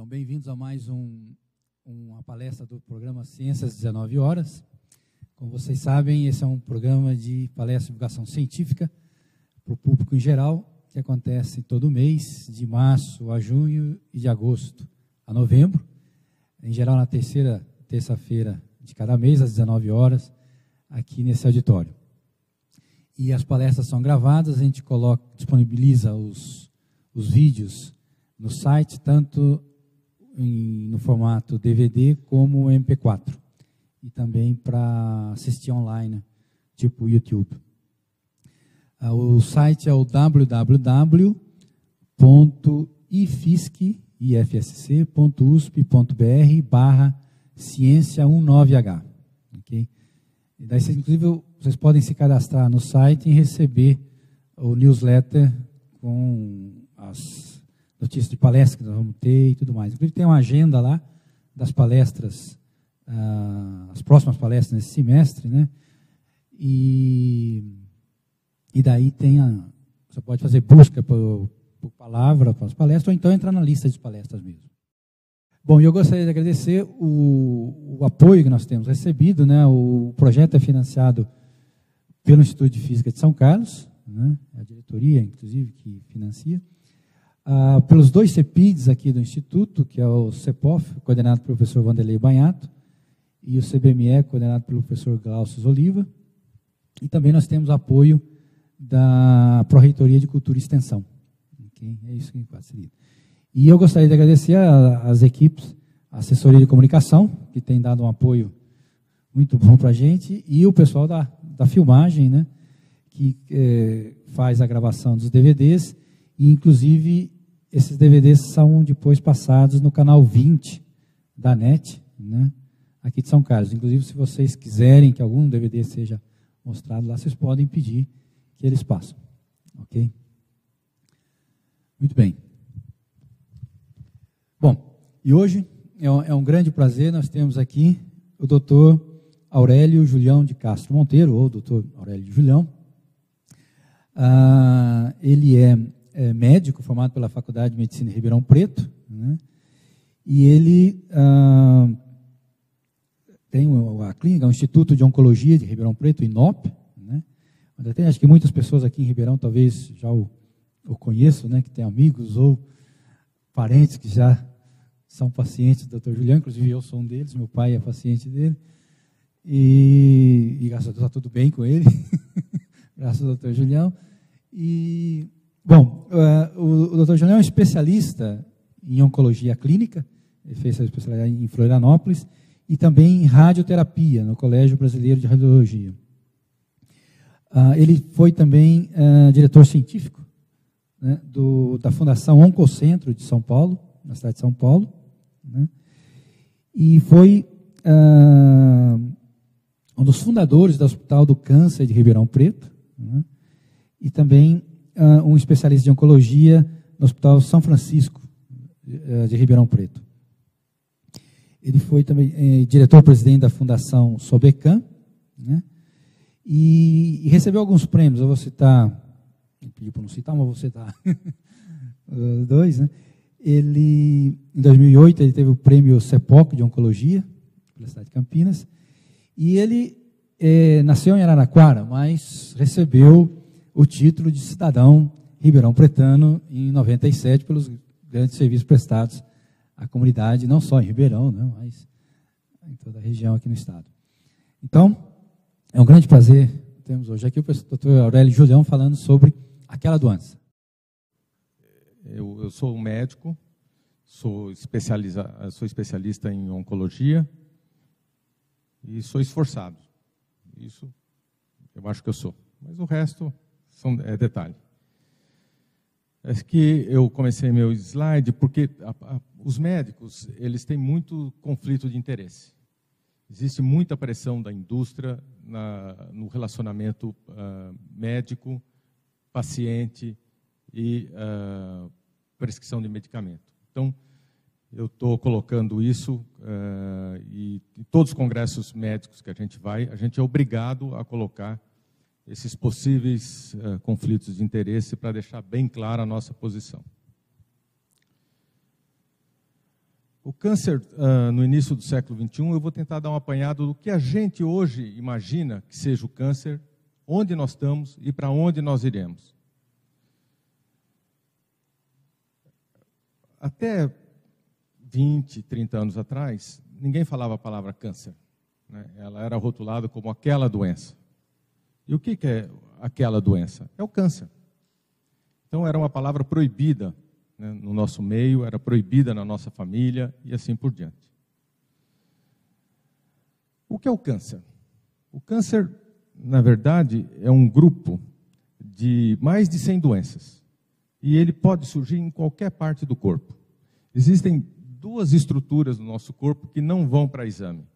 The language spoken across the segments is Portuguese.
Então, bem-vindos a mais uma palestra do programa Ciências 19 Horas. Como vocês sabem, esse é um programa de palestra de divulgação científica para o público em geral, que acontece todo mês, de março a junho e de agosto a novembro. Em geral, na terceira terça-feira de cada mês, às 19 horas, aqui nesse auditório. E as palestras são gravadas, a gente disponibiliza os vídeos no site, tanto no formato DVD como MP4. E também para assistir online, tipo YouTube. O site é o www.ifsc.usp.br/ciência19H. Okay? E daí, inclusive, vocês podem se cadastrar no site e receber o newsletter com as notícias de palestras que nós vamos ter e tudo mais. Inclusive, tem uma agenda lá das palestras, as próximas palestras nesse semestre, né? E daí você pode fazer busca por palavra para as palestras, ou então entrar na lista de palestras mesmo. Bom, eu gostaria de agradecer o apoio que nós temos recebido, né? O projeto é financiado pelo Instituto de Física de São Carlos, né? A diretoria, inclusive, que financia. Pelos dois CEPIDs aqui do Instituto, que é o CEPOF, coordenado pelo professor Vanderlei Banhato, e o CBME, coordenado pelo professor Glaucio Oliva. E também nós temos apoio da Pró-Reitoria de Cultura e Extensão. Okay? É isso que seria. E eu gostaria de agradecer às equipes, a assessoria de comunicação, que tem dado um apoio muito bom para a gente, e o pessoal da filmagem, né, que faz a gravação dos DVDs, e inclusive esses DVDs são depois passados no canal 20 da NET, né, aqui de São Carlos. Inclusive, se vocês quiserem que algum DVD seja mostrado lá, vocês podem pedir que eles passem. Ok? Muito bem. Bom, e hoje é um grande prazer, nós temos aqui o doutor Aurélio Julião de Castro Monteiro, ou doutor Aurélio Julião. Ele é médico, formado pela Faculdade de Medicina de Ribeirão Preto, né? E ele tem a clínica, o Instituto de Oncologia de Ribeirão Preto, INOP, né? Acho que muitas pessoas aqui em Ribeirão talvez já o conheçam, né? Que tem amigos ou parentes que já são pacientes do Dr. Julião, inclusive eu sou um deles, meu pai é paciente dele, e graças a Deus está tudo bem com ele, graças ao Dr. Julião. E, bom, o Dr. Julião é um especialista em oncologia clínica, ele fez essa especialidade em Florianópolis, e também em radioterapia, no Colégio Brasileiro de Radiologia. Ele foi também diretor científico, né, da Fundação Oncocentro de São Paulo, na cidade de São Paulo, né, e foi um dos fundadores do Hospital do Câncer de Ribeirão Preto, né, e também um especialista de oncologia no Hospital São Francisco de Ribeirão Preto. Ele foi também diretor-presidente da Fundação Sobecan, né, e recebeu alguns prêmios. Eu vou citar, ele pediu para não citar, mas vou citar dois, né? Em 2008, ele teve o prêmio CEPOC de Oncologia, pela cidade de Campinas, e ele nasceu em Araraquara, mas recebeu o título de cidadão ribeirão-pretano em 97, pelos grandes serviços prestados à comunidade, não só em Ribeirão, né, mas em toda a região aqui no estado. Então, é um grande prazer termos hoje aqui o doutor Aurélio Julião falando sobre aquela doença. Eu sou um médico, sou especialista em oncologia e sou esforçado. Isso eu acho que eu sou, mas o resto é detalhe. É que eu comecei meu slide porque os médicos eles têm muito conflito de interesse. Existe muita pressão da indústria no relacionamento médico-paciente e prescrição de medicamento. Então, eu estou colocando isso e em todos os congressos médicos que a gente é obrigado a colocar esses possíveis conflitos de interesse para deixar bem clara a nossa posição. O câncer, no início do século XXI, eu vou tentar dar um apanhado do que a gente hoje imagina que seja o câncer, onde nós estamos e para onde nós iremos. Até 20, 30 anos atrás, ninguém falava a palavra câncer, né? Ela era rotulada como aquela doença. E o que é aquela doença? É o câncer. Então, era uma palavra proibida, né, no nosso meio, era proibida na nossa família e assim por diante. O que é o câncer? O câncer, na verdade, é um grupo de mais de 100 doenças. E ele pode surgir em qualquer parte do corpo. Existem duas estruturas no nosso corpo que não vão para exame.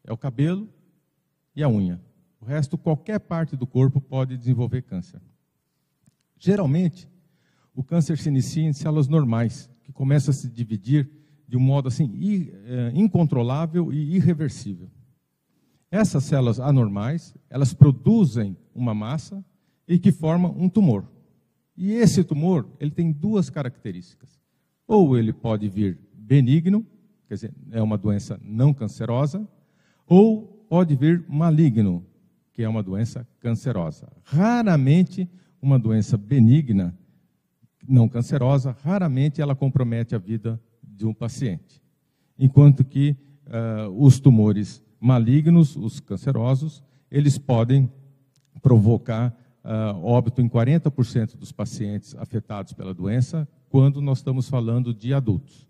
É o cabelo e a unha. O resto, qualquer parte do corpo pode desenvolver câncer. Geralmente, o câncer se inicia em células normais, que começam a se dividir de um modo assim incontrolável e irreversível. Essas células anormais, elas produzem uma massa e que forma um tumor. E esse tumor, ele tem duas características. Ou ele pode vir benigno, quer dizer, é uma doença não cancerosa, ou pode vir maligno, que é uma doença cancerosa. Raramente uma doença benigna, não cancerosa, raramente ela compromete a vida de um paciente. Enquanto que os tumores malignos, os cancerosos, eles podem provocar óbito em 40% dos pacientes afetados pela doença, quando nós estamos falando de adultos.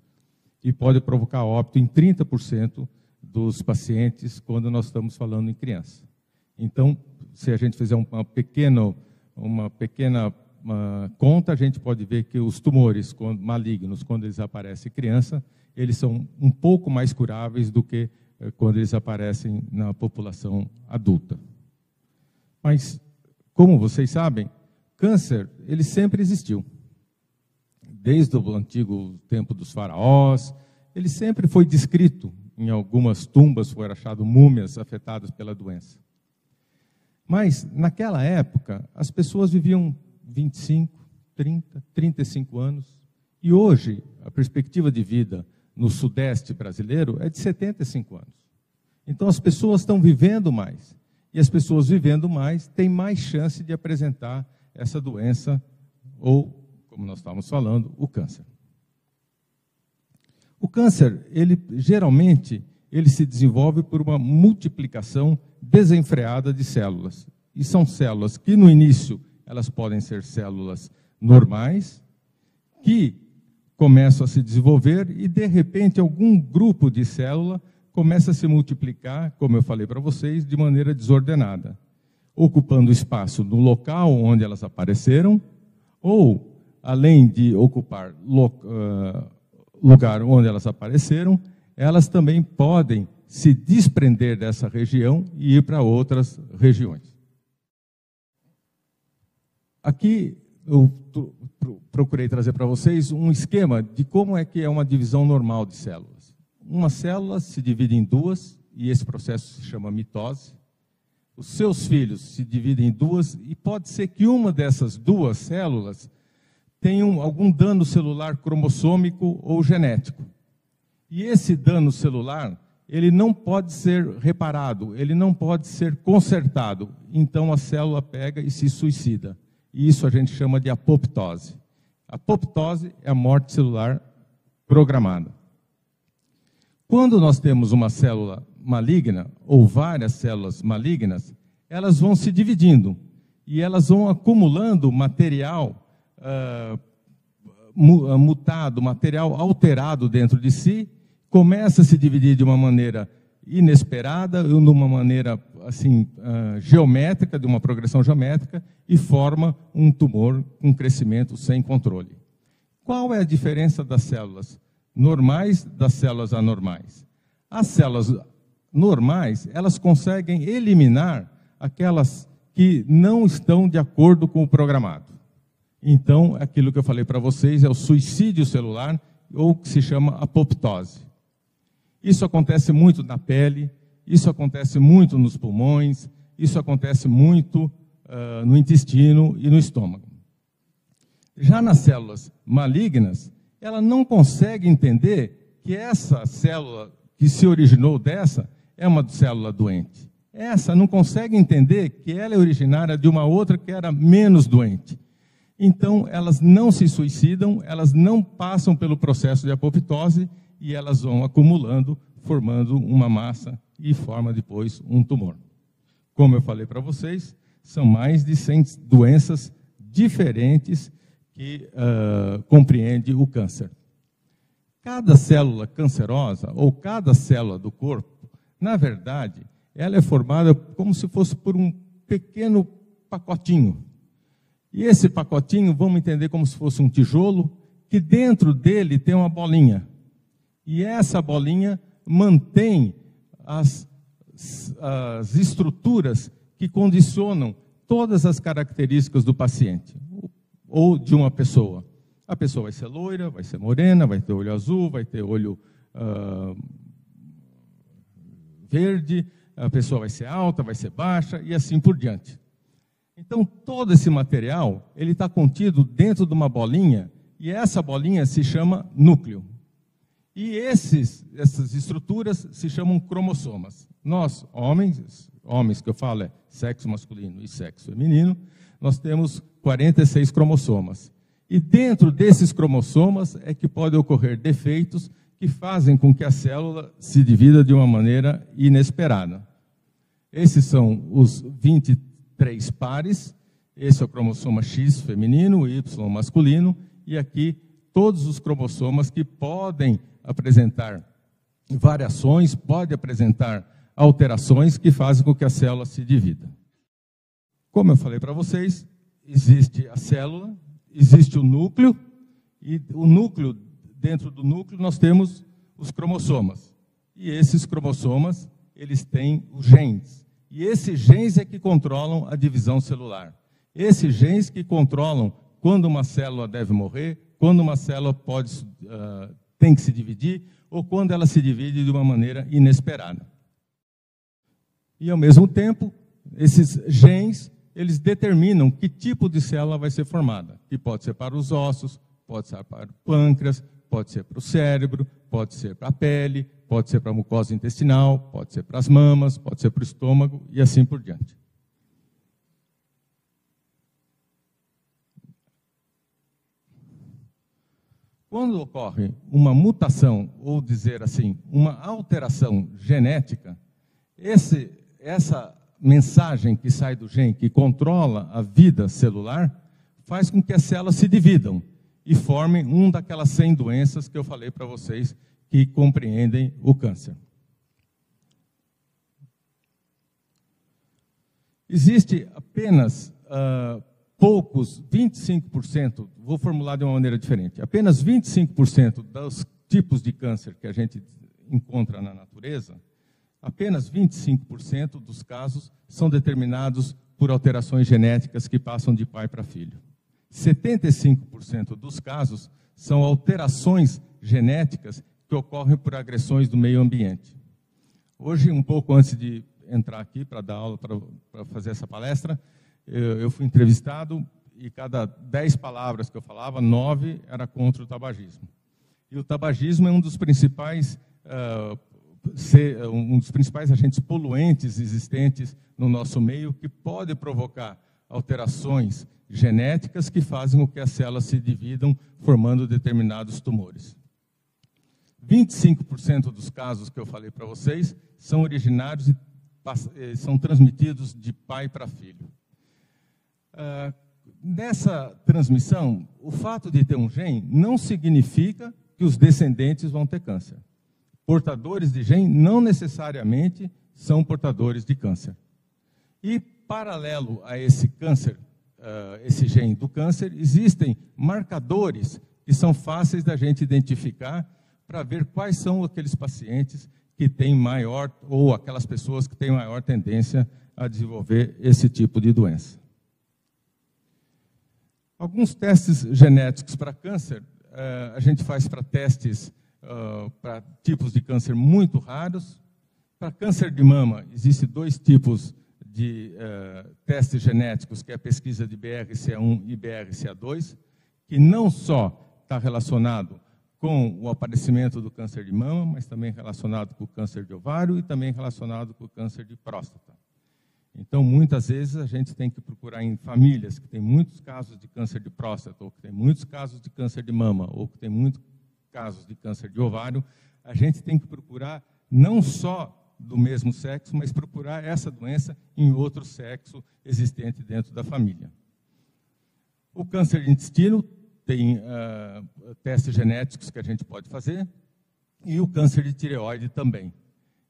E pode provocar óbito em 30% dos pacientes, quando nós estamos falando em criança. Então, se a gente fizer uma pequena conta, a gente pode ver que os tumores malignos, quando eles aparecem em criança, eles são um pouco mais curáveis do que quando eles aparecem na população adulta. Mas, como vocês sabem, câncer, ele sempre existiu. Desde o antigo tempo dos faraós, ele sempre foi descrito. Em algumas tumbas foram achadas múmias afetadas pela doença. Mas, naquela época, as pessoas viviam 25, 30, 35 anos. E hoje, a perspectiva de vida no sudeste brasileiro é de 75 anos. Então, as pessoas estão vivendo mais. E as pessoas vivendo mais têm mais chance de apresentar essa doença, ou, como nós estávamos falando, o câncer. O câncer, geralmente, ele se desenvolve por uma multiplicação desenfreada de células. E são células que, no início, elas podem ser células normais, que começam a se desenvolver e, de repente, algum grupo de célula começa a se multiplicar, como eu falei para vocês, de maneira desordenada, ocupando espaço no local onde elas apareceram, ou, além de ocupar lugar onde elas apareceram, elas também podem se desprender dessa região e ir para outras regiões. Aqui eu procurei trazer para vocês um esquema de como é que é uma divisão normal de células. Uma célula se divide em duas, e esse processo se chama mitose. Os seus filhos se dividem em duas, e pode ser que uma dessas duas células tenha algum dano celular cromossômico ou genético. E esse dano celular, ele não pode ser reparado, ele não pode ser consertado. Então a célula pega e se suicida. E isso a gente chama de apoptose. A apoptose é a morte celular programada. Quando nós temos uma célula maligna, ou várias células malignas, elas vão se dividindo. E elas vão acumulando material mutado, material alterado dentro de si, começa a se dividir de uma maneira inesperada, de uma maneira assim, geométrica, de uma progressão geométrica, e forma um tumor com crescimento sem controle. Qual é a diferença das células normais das células anormais? As células normais, elas conseguem eliminar aquelas que não estão de acordo com o programado. Então, aquilo que eu falei para vocês é o suicídio celular, ou que se chama apoptose. Isso acontece muito na pele, isso acontece muito nos pulmões, isso acontece muito no intestino e no estômago. Já nas células malignas, ela não consegue entender que essa célula que se originou dessa é uma célula doente. Essa não consegue entender que ela é originária de uma outra que era menos doente. Então, elas não se suicidam, elas não passam pelo processo de apoptose e elas vão acumulando, formando uma massa e forma depois um tumor. Como eu falei para vocês, são mais de 100 doenças diferentes que compreende o câncer. Cada célula cancerosa, ou cada célula do corpo, na verdade, ela é formada como se fosse por um pequeno pacotinho. E esse pacotinho, vamos entender como se fosse um tijolo, que dentro dele tem uma bolinha. E essa bolinha mantém as estruturas que condicionam todas as características do paciente, ou de uma pessoa. A pessoa vai ser loira, vai ser morena, vai ter olho azul, vai ter olho verde, a pessoa vai ser alta, vai ser baixa, e assim por diante. Então, todo esse material, ele está contido dentro de uma bolinha, e essa bolinha se chama núcleo. E essas estruturas se chamam cromossomas. Nós, homens que eu falo é sexo masculino e sexo feminino, nós temos 46 cromossomas. E dentro desses cromossomas é que podem ocorrer defeitos que fazem com que a célula se divida de uma maneira inesperada. Esses são os 23 pares, esse é o cromossoma X feminino, o Y masculino, e aqui todos os cromossomas que podem apresentar variações, podem apresentar alterações que fazem com que a célula se divida. Como eu falei para vocês, existe a célula, existe o núcleo, e o núcleo, dentro do núcleo nós temos os cromossomas. E esses cromossomas, eles têm os genes. E esses genes é que controlam a divisão celular. Esses genes que controlam quando uma célula deve morrer, quando uma célula tem que se dividir, ou quando ela se divide de uma maneira inesperada. E, ao mesmo tempo, esses genes, eles determinam que tipo de célula vai ser formada, que pode ser para os ossos, pode ser para o pâncreas, pode ser para o cérebro, pode ser para a pele, pode ser para a mucosa intestinal, pode ser para as mamas, pode ser para o estômago e assim por diante. Quando ocorre uma mutação, ou dizer assim, uma alteração genética, essa mensagem que sai do gene, que controla a vida celular, faz com que as células se dividam e formem uma daquelas 100 doenças que eu falei para vocês que compreendem o câncer. Existe apenas poucos, 25%, vou formular de uma maneira diferente, apenas 25% dos tipos de câncer que a gente encontra na natureza, apenas 25% dos casos são determinados por alterações genéticas que passam de pai para filho. 75% dos casos são alterações genéticas que ocorrem por agressões do meio ambiente. Hoje, um pouco antes de entrar aqui para dar aula, para fazer essa palestra, eu fui entrevistado e cada 10 palavras que eu falava, 9 era contra o tabagismo. E o tabagismo é um dos principais agentes poluentes existentes no nosso meio, que pode provocar alterações genéticas que fazem com que as células se dividam, formando determinados tumores. 25% dos casos que eu falei para vocês são originários e são transmitidos de pai para filho. Nessa transmissão, o fato de ter um gene não significa que os descendentes vão ter câncer. Portadores de gene não necessariamente são portadores de câncer. E, paralelo a esse câncer, esse gene do câncer, existem marcadores que são fáceis da gente identificar para ver quais são aqueles pacientes que têm maior, ou aquelas pessoas que têm maior tendência a desenvolver esse tipo de doença. Alguns testes genéticos para câncer, a gente faz para testes para tipos de câncer muito raros. Para câncer de mama, existem 2 tipos de testes genéticos, que é a pesquisa de BRCA1 e BRCA2, que não só está relacionado com o aparecimento do câncer de mama, mas também relacionado com o câncer de ovário e também relacionado com o câncer de próstata. Então, muitas vezes, a gente tem que procurar em famílias que têm muitos casos de câncer de próstata, ou que têm muitos casos de câncer de mama, ou que têm muitos casos de câncer de ovário, a gente tem que procurar não só do mesmo sexo, mas procurar essa doença em outro sexo existente dentro da família. O câncer de intestino tem testes genéticos que a gente pode fazer, e o câncer de tireoide também.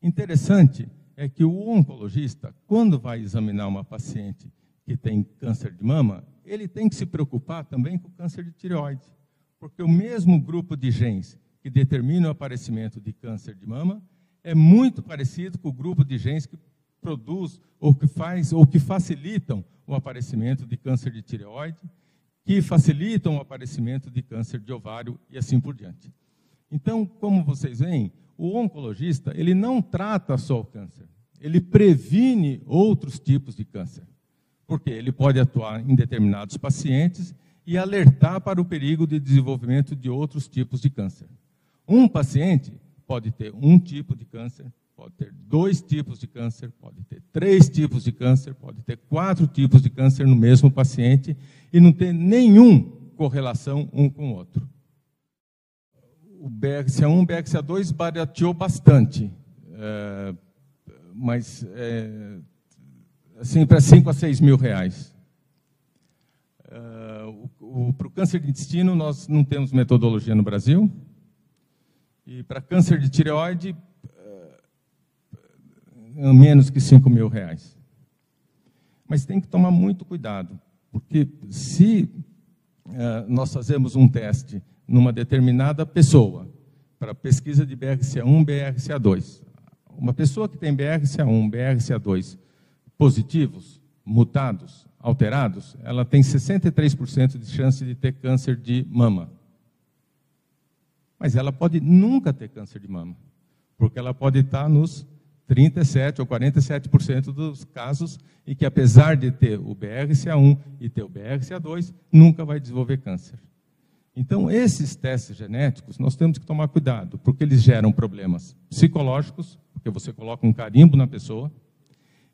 Interessante é que o oncologista, quando vai examinar uma paciente que tem câncer de mama, ele tem que se preocupar também com o câncer de tireoide, porque o mesmo grupo de genes que determina o aparecimento de câncer de mama é muito parecido com o grupo de genes que produz ou que facilitam o aparecimento de câncer de tireoide, que facilitam o aparecimento de câncer de ovário e assim por diante. Então, como vocês veem, o oncologista ele não trata só o câncer, ele previne outros tipos de câncer, porque ele pode atuar em determinados pacientes e alertar para o perigo de desenvolvimento de outros tipos de câncer. Um paciente pode ter um tipo de câncer, pode ter 2 tipos de câncer, pode ter 3 tipos de câncer, pode ter 4 tipos de câncer no mesmo paciente e não ter nenhuma correlação um com o outro. O BRCA1, BRCA2 barateou bastante, mas assim, para 5 a 6 mil reais. Para o câncer de intestino, nós não temos metodologia no Brasil. E para câncer de tireoide, menos que 5 mil reais. Mas tem que tomar muito cuidado, porque se nós fazemos um teste numa determinada pessoa, para pesquisa de BRCA1, BRCA2, uma pessoa que tem BRCA1, BRCA2 positivos, mutados, alterados, ela tem 63% de chance de ter câncer de mama. Mas ela pode nunca ter câncer de mama, porque ela pode estar nos 37% ou 47% dos casos, e que apesar de ter o BRCA1 e ter o BRCA2, nunca vai desenvolver câncer. Então, esses testes genéticos, nós temos que tomar cuidado, porque eles geram problemas psicológicos, porque você coloca um carimbo na pessoa,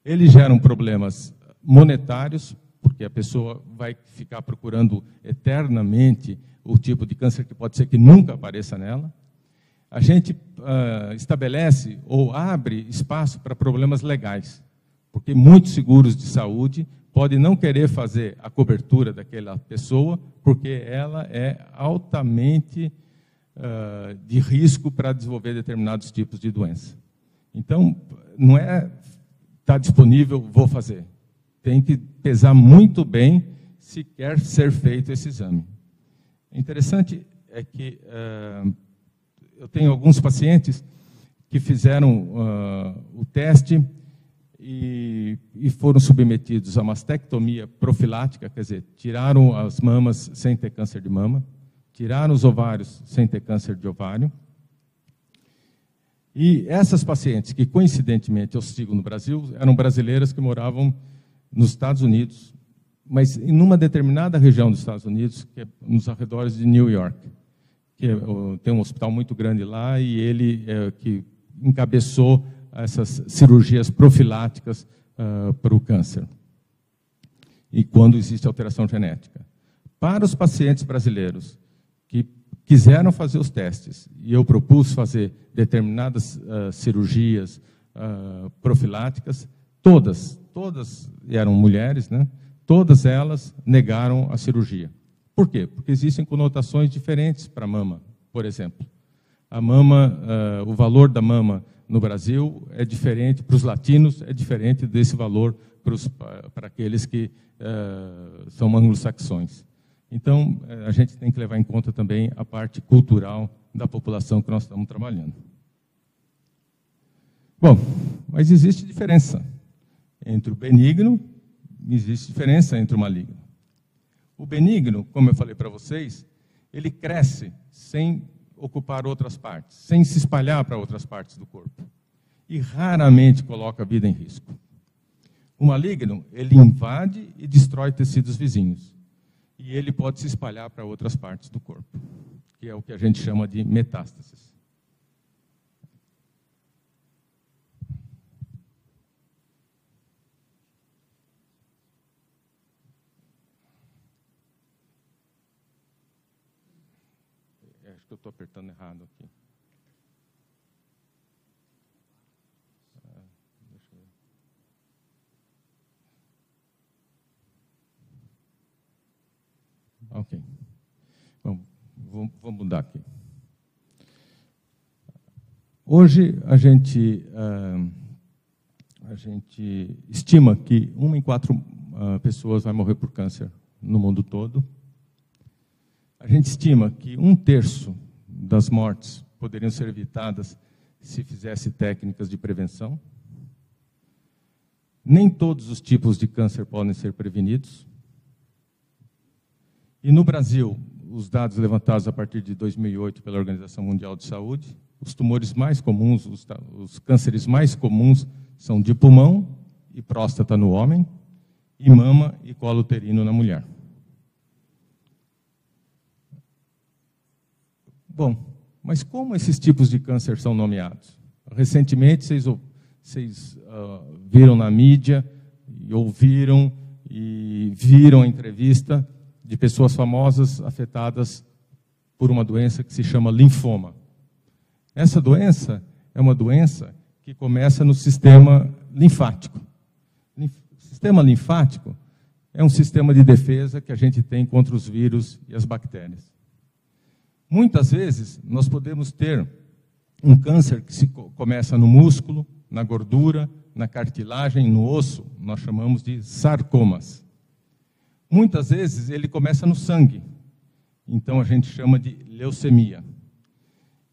eles geram problemas monetários, porque a pessoa vai ficar procurando eternamente o tipo de câncer que pode ser que nunca apareça nela. A gente estabelece ou abre espaço para problemas legais, porque muitos seguros de saúde podem não querer fazer a cobertura daquela pessoa, porque ela é altamente de risco para desenvolver determinados tipos de doença. Então, não é está disponível, vou fazer. Tem que pesar muito bem se quer ser feito esse exame. O interessante é que eu tenho alguns pacientes que fizeram o teste e foram submetidos a mastectomia profilática, quer dizer, tiraram as mamas sem ter câncer de mama, tiraram os ovários sem ter câncer de ovário. E essas pacientes, que coincidentemente eu sigo no Brasil, eram brasileiras que moravam nos Estados Unidos, mas em uma determinada região dos Estados Unidos, que é nos arredores de New York, que tem um hospital muito grande lá, e ele que encabeçou essas cirurgias profiláticas para o câncer, e quando existe alteração genética. Para os pacientes brasileiros que quiseram fazer os testes, e eu propus fazer determinadas cirurgias profiláticas, todas eram mulheres, né? Todas elas negaram a cirurgia. Por quê? Porque existem conotações diferentes para a mama, por exemplo. A mama, o valor da mama no Brasil é diferente, para os latinos é diferente desse valor para aqueles que são anglo-saxões. Então, a gente tem que levar em conta também a parte cultural da população que nós estamos trabalhando. Bom, mas existe diferença entre o benigno, existe diferença entre o maligno. O benigno, como eu falei para vocês, ele cresce sem ocupar outras partes, sem se espalhar para outras partes do corpo, e raramente coloca a vida em risco. O maligno, ele invade e destrói tecidos vizinhos, e ele pode se espalhar para outras partes do corpo. que é o que a gente chama de metástases. Acho que eu estou apertando errado aqui. Deixa eu ver. Ok. Bom, vou mudar aqui. Hoje a gente estima que 1 em 4 pessoas vai morrer por câncer no mundo todo. A gente estima que 1/3 das mortes poderiam ser evitadas se fizesse técnicas de prevenção. Nem todos os tipos de câncer podem ser prevenidos. E no Brasil, os dados levantados a partir de 2008 pela Organização Mundial de Saúde, os tumores mais comuns, os cânceres mais comuns são de pulmão e próstata no homem, e mama e colo uterino na mulher. Bom, mas como esses tipos de câncer são nomeados? Recentemente, vocês viram na mídia, e ouviram e viram a entrevista de pessoas famosas afetadas por uma doença que se chama linfoma. Essa doença é uma doença que começa no sistema linfático. O sistema linfático é um sistema de defesa que a gente tem contra os vírus e as bactérias. Muitas vezes, nós podemos ter um câncer que começa no músculo, na gordura, na cartilagem, no osso, nós chamamos de sarcomas. Muitas vezes, ele começa no sangue, então a gente chama de leucemia.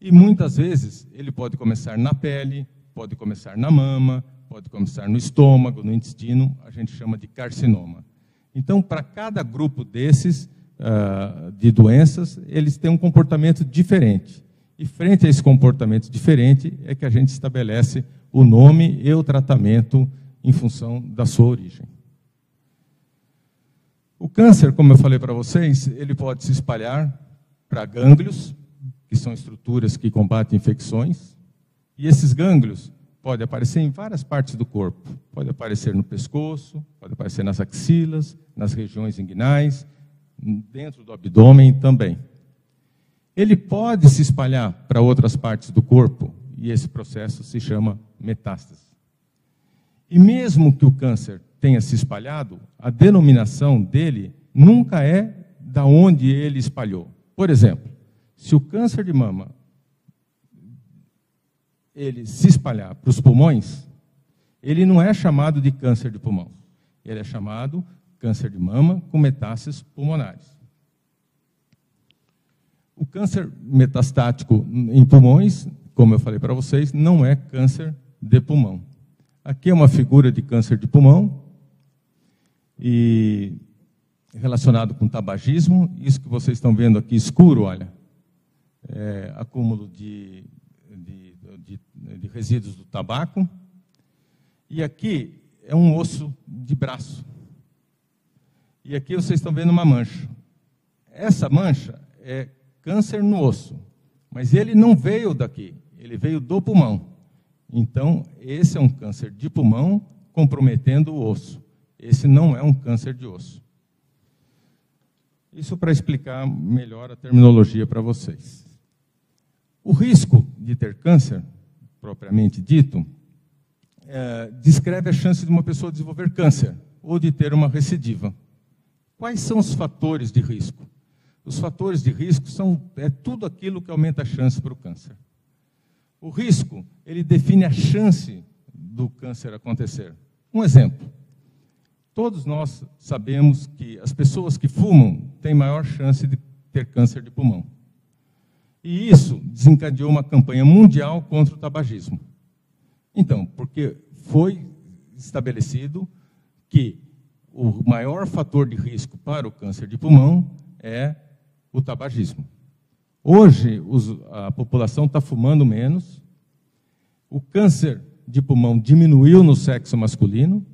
E muitas vezes, ele pode começar na pele, pode começar na mama, pode começar no estômago, no intestino, a gente chama de carcinoma. Então, para cada grupo desses, de doenças, eles têm um comportamento diferente. E frente a esse comportamento diferente é que a gente estabelece o nome e o tratamento em função da sua origem. O câncer, como eu falei para vocês, ele pode se espalhar para gânglios, que são estruturas que combatem infecções, e esses gânglios podem aparecer em várias partes do corpo. Pode aparecer no pescoço, pode aparecer nas axilas, nas regiões inguinais, dentro do abdômen também. Ele pode se espalhar para outras partes do corpo, e esse processo se chama metástase. E mesmo que o câncer tenha se espalhado, a denominação dele nunca é da onde ele espalhou. Por exemplo, se o câncer de mama ele se espalhar para os pulmões, ele não é chamado de câncer de pulmão. Ele é chamado câncer de mama com metástases pulmonares. O câncer metastático em pulmões, como eu falei para vocês, não é câncer de pulmão. Aqui é uma figura de câncer de pulmão, e relacionado com tabagismo. Isso que vocês estão vendo aqui escuro, olha, é acúmulo de resíduos do tabaco. E aqui é um osso de braço. E aqui vocês estão vendo uma mancha. Essa mancha é câncer no osso, mas ele não veio daqui, ele veio do pulmão. Então, esse é um câncer de pulmão comprometendo o osso. Esse não é um câncer de osso. Isso para explicar melhor a terminologia para vocês. O risco de ter câncer, propriamente dito, descreve a chance de uma pessoa desenvolver câncer ou de ter uma recidiva. Quais são os fatores de risco? Os fatores de risco é tudo aquilo que aumenta a chance para o câncer. O risco, ele define a chance do câncer acontecer. Um exemplo. Todos nós sabemos que as pessoas que fumam têm maior chance de ter câncer de pulmão. E isso desencadeou uma campanha mundial contra o tabagismo. Então, porque foi estabelecido que o maior fator de risco para o câncer de pulmão é o tabagismo. Hoje, a população está fumando menos, o câncer de pulmão diminuiu no sexo masculino,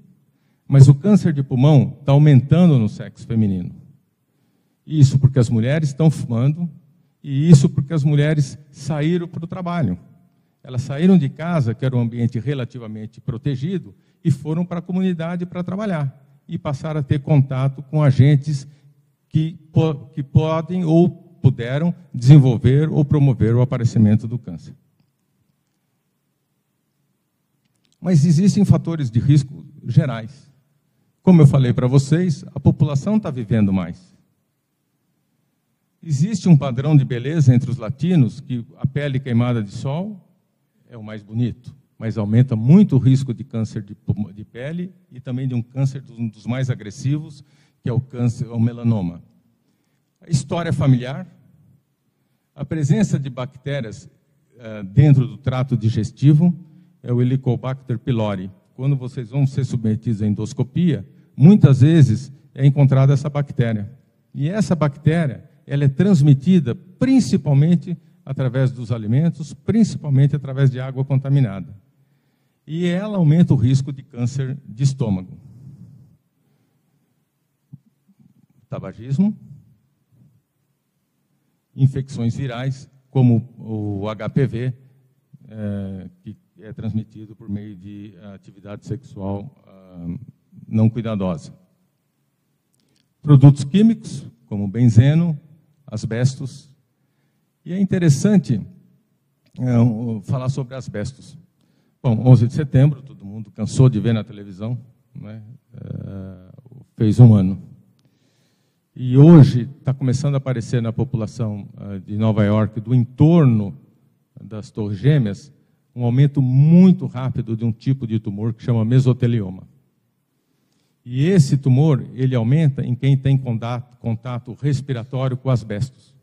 mas o câncer de pulmão está aumentando no sexo feminino. Isso porque as mulheres estão fumando E isso porque as mulheres saíram para o trabalho. Elas saíram de casa, que era um ambiente relativamente protegido, e foram para a comunidade para trabalhar. E passaram a ter contato com agentes que podem ou puderam desenvolver ou promover o aparecimento do câncer. Mas existem fatores de risco gerais. Como eu falei para vocês, a população está vivendo mais. Existe um padrão de beleza entre os latinos, que a pele queimada de sol é o mais bonito, mas aumenta muito o risco de câncer de pele e também de um câncer um dos mais agressivos, que é o melanoma. A história familiar, a presença de bactérias dentro do trato digestivo, é o Helicobacter pylori. Quando vocês vão ser submetidos à endoscopia, muitas vezes é encontrada essa bactéria. E essa bactéria, ela é transmitida principalmente através dos alimentos, principalmente através de água contaminada. E ela aumenta o risco de câncer de estômago. Tabagismo, infecções virais, como o HPV, que é transmitido por meio de atividade sexual não cuidadosa. Produtos químicos, como benzeno, asbestos. E é interessante falar sobre asbestos. Bom, 11 de setembro, todo mundo cansou de ver na televisão, né? Fez um ano. E hoje está começando a aparecer na população de Nova York, do entorno das Torres Gêmeas, um aumento muito rápido de um tipo de tumor que chama mesotelioma. E esse tumor, ele aumenta em quem tem contato respiratório com asbestos.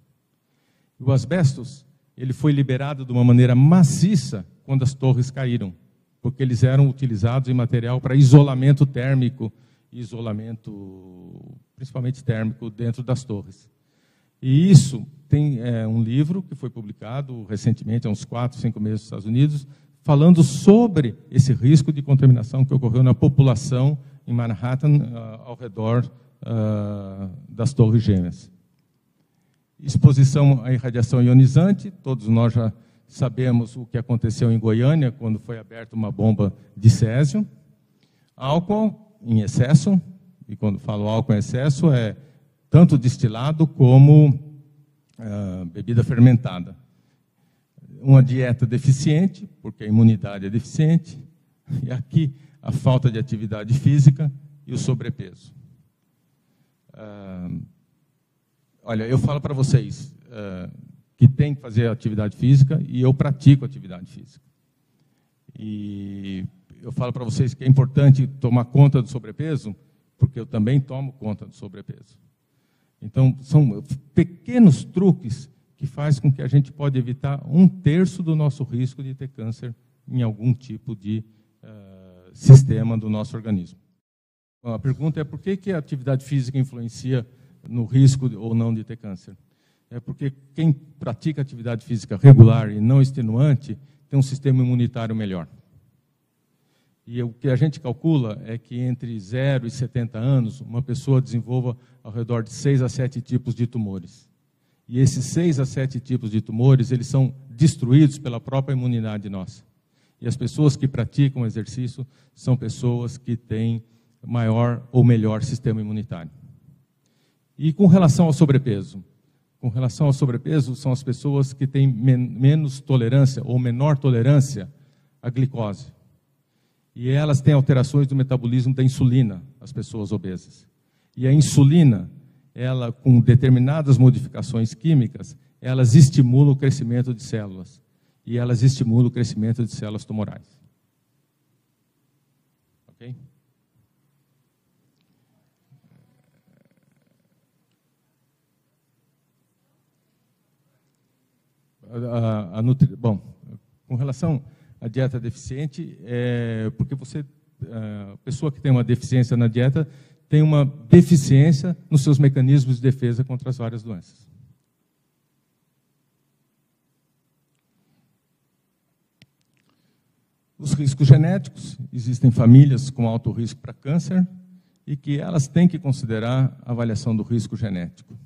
E o asbestos, ele foi liberado de uma maneira maciça quando as torres caíram, porque eles eram utilizados em material para isolamento térmico, isolamento principalmente térmico dentro das torres. E isso tem um livro que foi publicado recentemente, há uns 4, 5 meses nos Estados Unidos, falando sobre esse risco de contaminação que ocorreu na população em Manhattan, ao redor das Torres Gêmeas. Exposição à irradiação ionizante, todos nós já sabemos o que aconteceu em Goiânia, quando foi aberta uma bomba de césio. Álcool em excesso, e quando falo álcool em excesso, é tanto destilado como bebida fermentada. Uma dieta deficiente, porque a imunidade é deficiente, e aqui a falta de atividade física e o sobrepeso. Olha, eu falo para vocês que tem que fazer atividade física e eu pratico atividade física. E eu falo para vocês que é importante tomar conta do sobrepeso, porque eu também tomo conta do sobrepeso. Então, são pequenos truques que fazem com que a gente pode evitar 1/3 do nosso risco de ter câncer em algum tipo de sistema do nosso organismo. A pergunta é por que a atividade física influencia no risco ou não de ter câncer? É porque quem pratica atividade física regular e não extenuante tem um sistema imunitário melhor. E o que a gente calcula é que entre 0 e 70 anos, uma pessoa desenvolva ao redor de 6 a 7 tipos de tumores. E esses 6 a 7 tipos de tumores, eles são destruídos pela própria imunidade nossa. E as pessoas que praticam exercício são pessoas que têm maior ou melhor sistema imunitário. E com relação ao sobrepeso? Com relação ao sobrepeso, são as pessoas que têm menos tolerância ou menor tolerância à glicose. E elas têm alterações do metabolismo da insulina, as pessoas obesas. E a insulina, ela, com determinadas modificações químicas, elas estimulam o crescimento de células. E elas estimulam o crescimento de células tumorais. Ok? Bom, com relação à dieta deficiente, porque a pessoa que tem uma deficiência na dieta tem uma deficiência nos seus mecanismos de defesa contra as várias doenças. Os riscos genéticos, existem famílias com alto risco para câncer e que elas têm que considerar a avaliação do risco genético.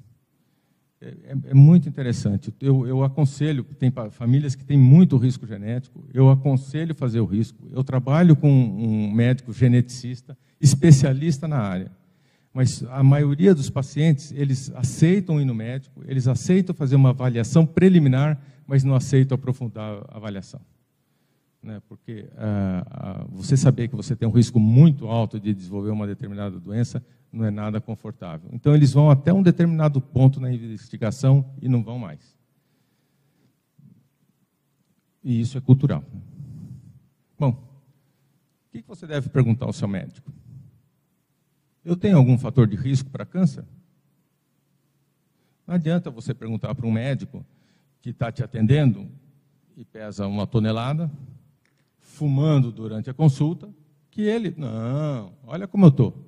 é muito interessante. Eu aconselho, tem famílias que têm muito risco genético, eu aconselho fazer o risco. Eu trabalho com um médico geneticista, especialista na área. Mas a maioria dos pacientes, eles aceitam ir no médico, eles aceitam fazer uma avaliação preliminar, mas não aceitam aprofundar a avaliação. Né? Porque você saber que você tem um risco muito alto de desenvolver uma determinada doença não é nada confortável. Então, eles vão até um determinado ponto na investigação e não vão mais. E isso é cultural. Bom, o que você deve perguntar ao seu médico? Eu tenho algum fator de risco para câncer? Não adianta você perguntar para um médico que está te atendendo e pesa 1 tonelada, fumando durante a consulta, que ele, não, olha como eu estou.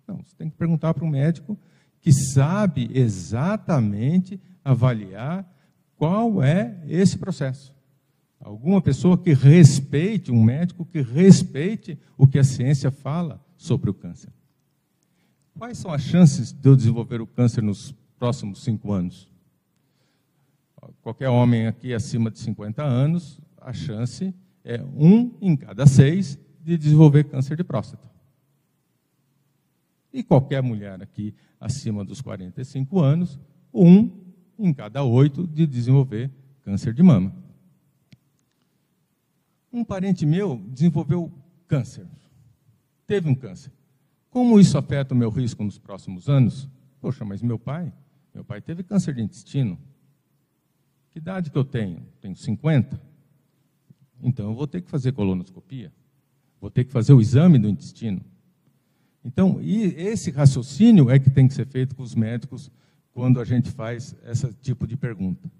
Não, você tem que perguntar para um médico que sabe exatamente avaliar qual é esse processo. Alguma pessoa que respeite, um médico que respeite o que a ciência fala sobre o câncer. Quais são as chances de eu desenvolver o câncer nos próximos 5 anos? Qualquer homem aqui acima de 50 anos, a chance é 1 em cada 6 de desenvolver câncer de próstata. E qualquer mulher aqui acima dos 45 anos, 1 em cada 8 de desenvolver câncer de mama. Um parente meu desenvolveu câncer, teve um câncer. Como isso afeta o meu risco nos próximos anos? Poxa, mas meu pai teve câncer de intestino. Que idade que eu tenho? Tenho 50. Então, eu vou ter que fazer colonoscopia. Vou ter que fazer o exame do intestino. Então, esse raciocínio é que tem que ser feito com os médicos quando a gente faz esse tipo de pergunta.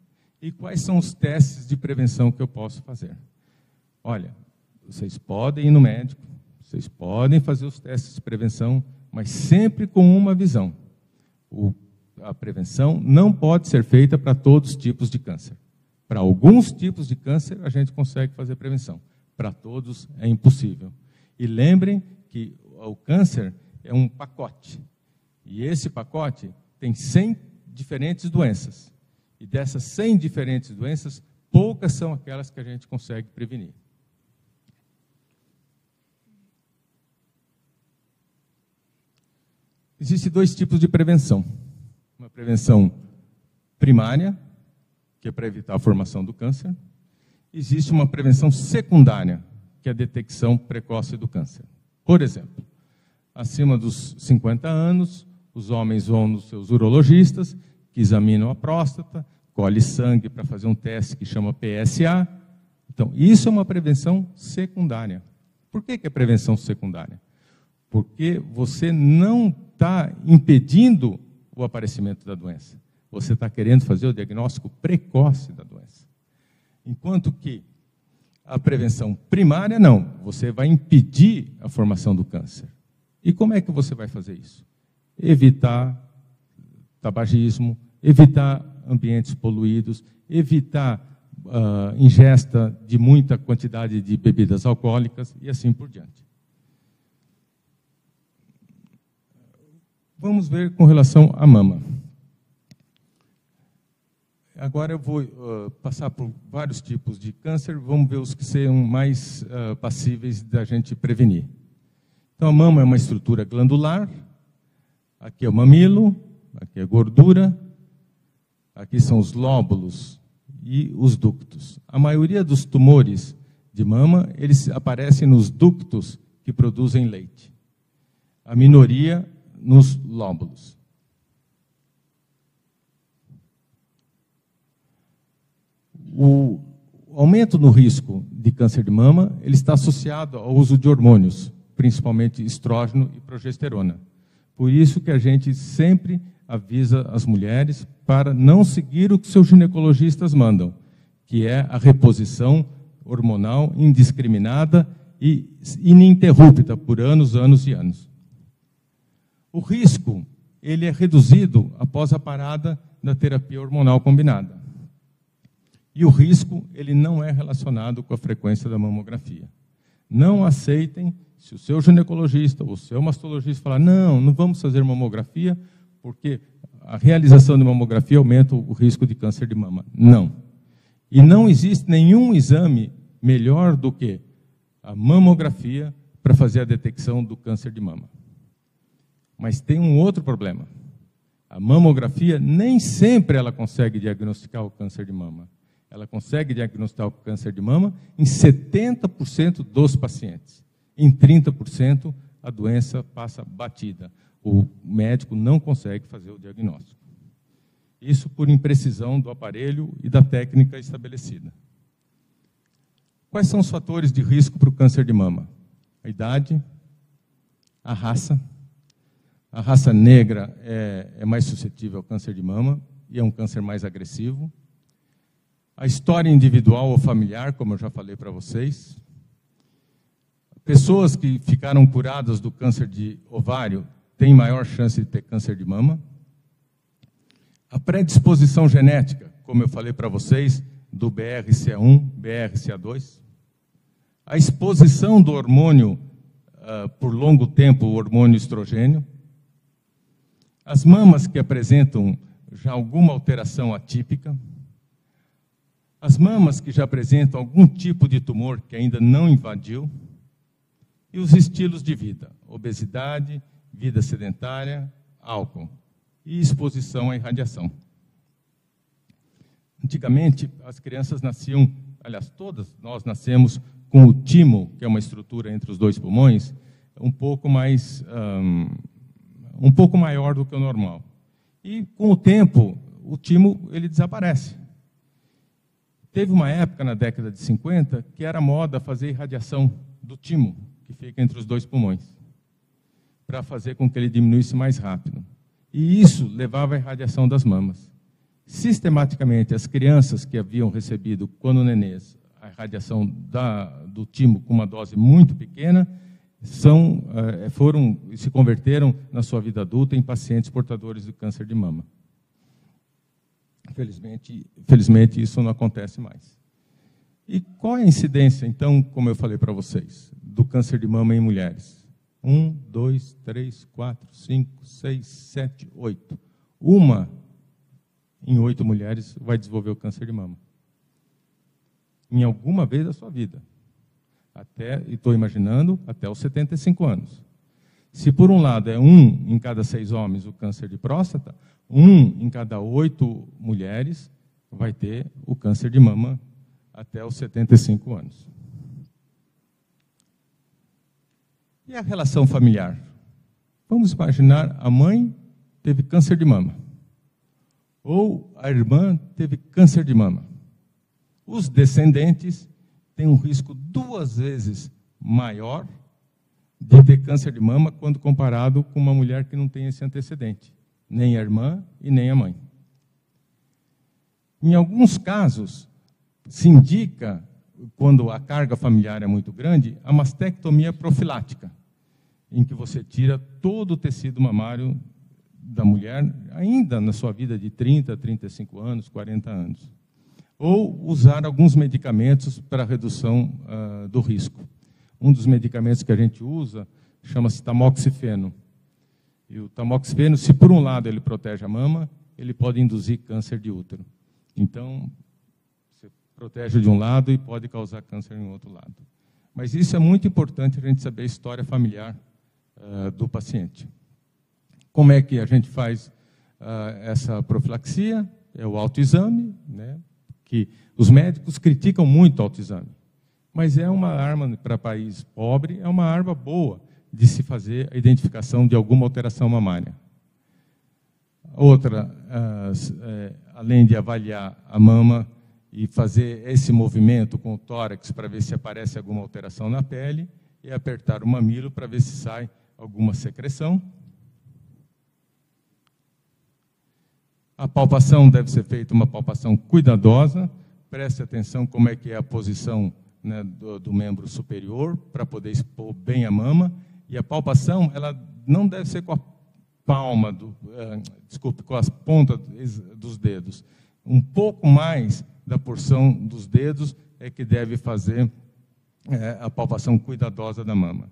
E quais são os testes de prevenção que eu posso fazer? Olha, vocês podem ir no médico, vocês podem fazer os testes de prevenção, mas sempre com uma visão. A prevenção não pode ser feita para todos os tipos de câncer. Para alguns tipos de câncer, a gente consegue fazer prevenção. Para todos, é impossível. E lembrem que o câncer é um pacote. E esse pacote tem 100 diferentes doenças. E dessas 100 diferentes doenças, poucas são aquelas que a gente consegue prevenir. Existem 2 tipos de prevenção. Uma prevenção primária, que é para evitar a formação do câncer. Existe uma prevenção secundária, que é a detecção precoce do câncer. Por exemplo, acima dos 50 anos, os homens vão nos seus urologistas, que examinam a próstata, colhe sangue para fazer um teste que chama PSA. Então, isso é uma prevenção secundária. Por que é prevenção secundária? Porque você não está impedindo o aparecimento da doença. Você está querendo fazer o diagnóstico precoce da doença. Enquanto que a prevenção primária, não. Você vai impedir a formação do câncer. E como é que você vai fazer isso? Evitar tabagismo, evitar ambientes poluídos, evitar ingesta de muita quantidade de bebidas alcoólicas e assim por diante. Vamos ver com relação à mama. Agora eu vou passar por vários tipos de câncer, vamos ver os que sejam mais passíveis da gente prevenir. Então, a mama é uma estrutura glandular, aqui é o mamilo, aqui é a gordura, aqui são os lóbulos e os ductos. A maioria dos tumores de mama, eles aparecem nos ductos que produzem leite. A minoria nos lóbulos. O aumento no risco de câncer de mama, ele está associado ao uso de hormônios, principalmente estrógeno e progesterona. Por isso que a gente sempre avisa as mulheres para não seguir o que seus ginecologistas mandam, que é a reposição hormonal indiscriminada e ininterrupta por anos, anos e anos. O risco, ele é reduzido após a parada da terapia hormonal combinada. E o risco, ele não é relacionado com a frequência da mamografia. Não aceitem se o seu ginecologista ou o seu mastologista falar, não vamos fazer mamografia, porque a realização de mamografia aumenta o risco de câncer de mama. Não. E não existe nenhum exame melhor do que a mamografia para fazer a detecção do câncer de mama. Mas tem um outro problema. A mamografia nem sempre ela consegue diagnosticar o câncer de mama. Ela consegue diagnosticar o câncer de mama em 70% dos pacientes. Em 30%, a doença passa batida. O médico não consegue fazer o diagnóstico. Isso por imprecisão do aparelho e da técnica estabelecida. Quais são os fatores de risco para o câncer de mama? A idade, a raça. A raça negra é mais suscetível ao câncer de mama e é um câncer mais agressivo. A história individual ou familiar, como eu já falei para vocês. Pessoas que ficaram curadas do câncer de ovário têm maior chance de ter câncer de mama. A predisposição genética, como eu falei para vocês, do BRCA1, BRCA2. A exposição do hormônio, por longo tempo, o hormônio estrogênio. As mamas que apresentam já alguma alteração atípica. As mamas que já apresentam algum tipo de tumor que ainda não invadiu. E os estilos de vida, obesidade, vida sedentária, álcool e exposição à irradiação. Antigamente, as crianças nasciam, aliás, todas nós nascemos com o timo, que é uma estrutura entre os dois pulmões, um pouco maior do que o normal. E, com o tempo, o timo ele desaparece. Teve uma época, na década de 50, que era moda fazer irradiação do timo, que fica entre os dois pulmões, para fazer com que ele diminuísse mais rápido. E isso levava à irradiação das mamas. Sistematicamente, as crianças que haviam recebido, quando nenês, a irradiação do timo com uma dose muito pequena, se converteram na sua vida adulta em pacientes portadores de câncer de mama. Felizmente, isso não acontece mais. E qual é a incidência, então, como eu falei para vocês, do câncer de mama em mulheres? 1, 2, 3, 4, 5, 6, 7, 8. Uma em 8 mulheres vai desenvolver o câncer de mama. Em alguma vez da sua vida. Estou imaginando, até os 75 anos. Se por um lado é 1 em cada 6 homens o câncer de próstata, 1 em cada 8 mulheres vai ter o câncer de mama até os 75 anos. E a relação familiar? Vamos imaginar, a mãe teve câncer de mama. Ou a irmã teve câncer de mama. Os descendentes têm um risco 2 vezes maior de ter câncer de mama quando comparado com uma mulher que não tem esse antecedente. Nem a irmã e nem a mãe. Em alguns casos, se indica, quando a carga familiar é muito grande, a mastectomia profilática, em que você tira todo o tecido mamário da mulher, ainda na sua vida de 30, 35 anos, 40 anos. Ou usar alguns medicamentos para redução do risco. Um dos medicamentos que a gente usa chama-se tamoxifeno. E o tamoxifeno, se por um lado ele protege a mama, ele pode induzir câncer de útero. Então, você protege de um lado e pode causar câncer em outro lado. Mas isso é muito importante a gente saber a história familiar do paciente. Como é que a gente faz essa profilaxia? É o autoexame, né? Que os médicos criticam muito o autoexame. Mas é uma arma para país pobre, é uma arma boa de se fazer a identificação de alguma alteração mamária. Outra, além de avaliar a mama e fazer esse movimento com o tórax para ver se aparece alguma alteração na pele, é apertar o mamilo para ver se sai alguma secreção. A palpação deve ser feita uma palpação cuidadosa, preste atenção como é que é a posição, né, do membro superior, para poder expor bem a mama, e a palpação ela não deve ser com a palma, com as pontas dos dedos. Um pouco mais da porção dos dedos é que deve fazer a palpação cuidadosa da mama.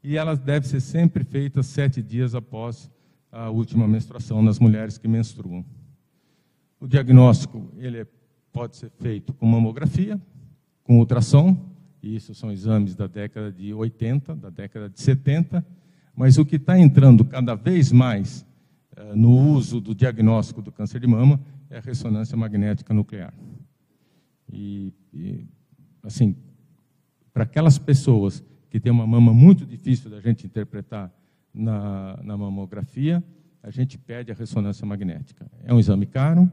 E ela deve ser sempre feita 7 dias após a última menstruação nas mulheres que menstruam. O diagnóstico pode ser feito com mamografia, com ultrassom, e isso são exames da década de 80, da década de 70, mas o que está entrando cada vez mais no uso do diagnóstico do câncer de mama é a ressonância magnética nuclear. Assim, para aquelas pessoas que têm uma mama muito difícil da gente interpretar na mamografia, a gente pede a ressonância magnética. É um exame caro,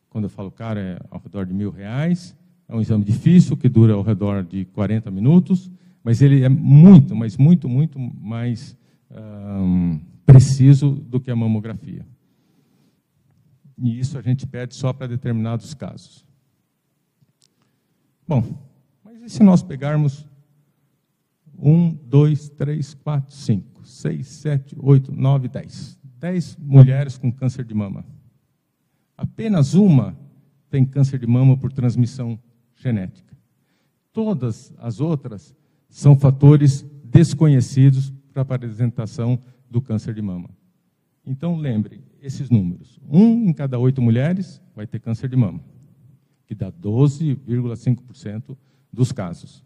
quando eu falo caro é ao redor de R$1.000, é um exame difícil, que dura ao redor de 40 minutos, mas ele é muito, mas muito, muito mais preciso do que a mamografia. E isso a gente pede só para determinados casos. Bom, mas e se nós pegarmos 1, 2, 3, 4, 5, 6, 7, 8, 9, 10. 10 mulheres com câncer de mama. Apenas uma tem câncer de mama por transmissão genética. Todas as outras são fatores desconhecidos para a apresentação do câncer de mama. Então, lembre esses números. 1 em cada 8 mulheres vai ter câncer de mama, que dá 12,5% dos casos.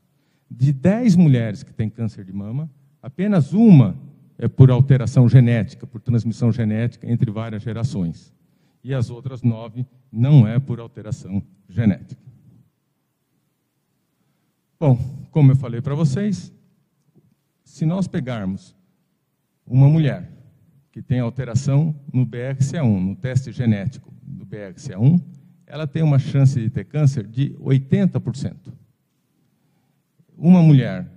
De 10 mulheres que têm câncer de mama, apenas uma é por alteração genética, por transmissão genética entre várias gerações. E as outras 9 não é por alteração genética. Bom, como eu falei para vocês, se nós pegarmos uma mulher que tem alteração no BRCA1, no teste genético do BRCA1, ela tem uma chance de ter câncer de 80%. Uma mulher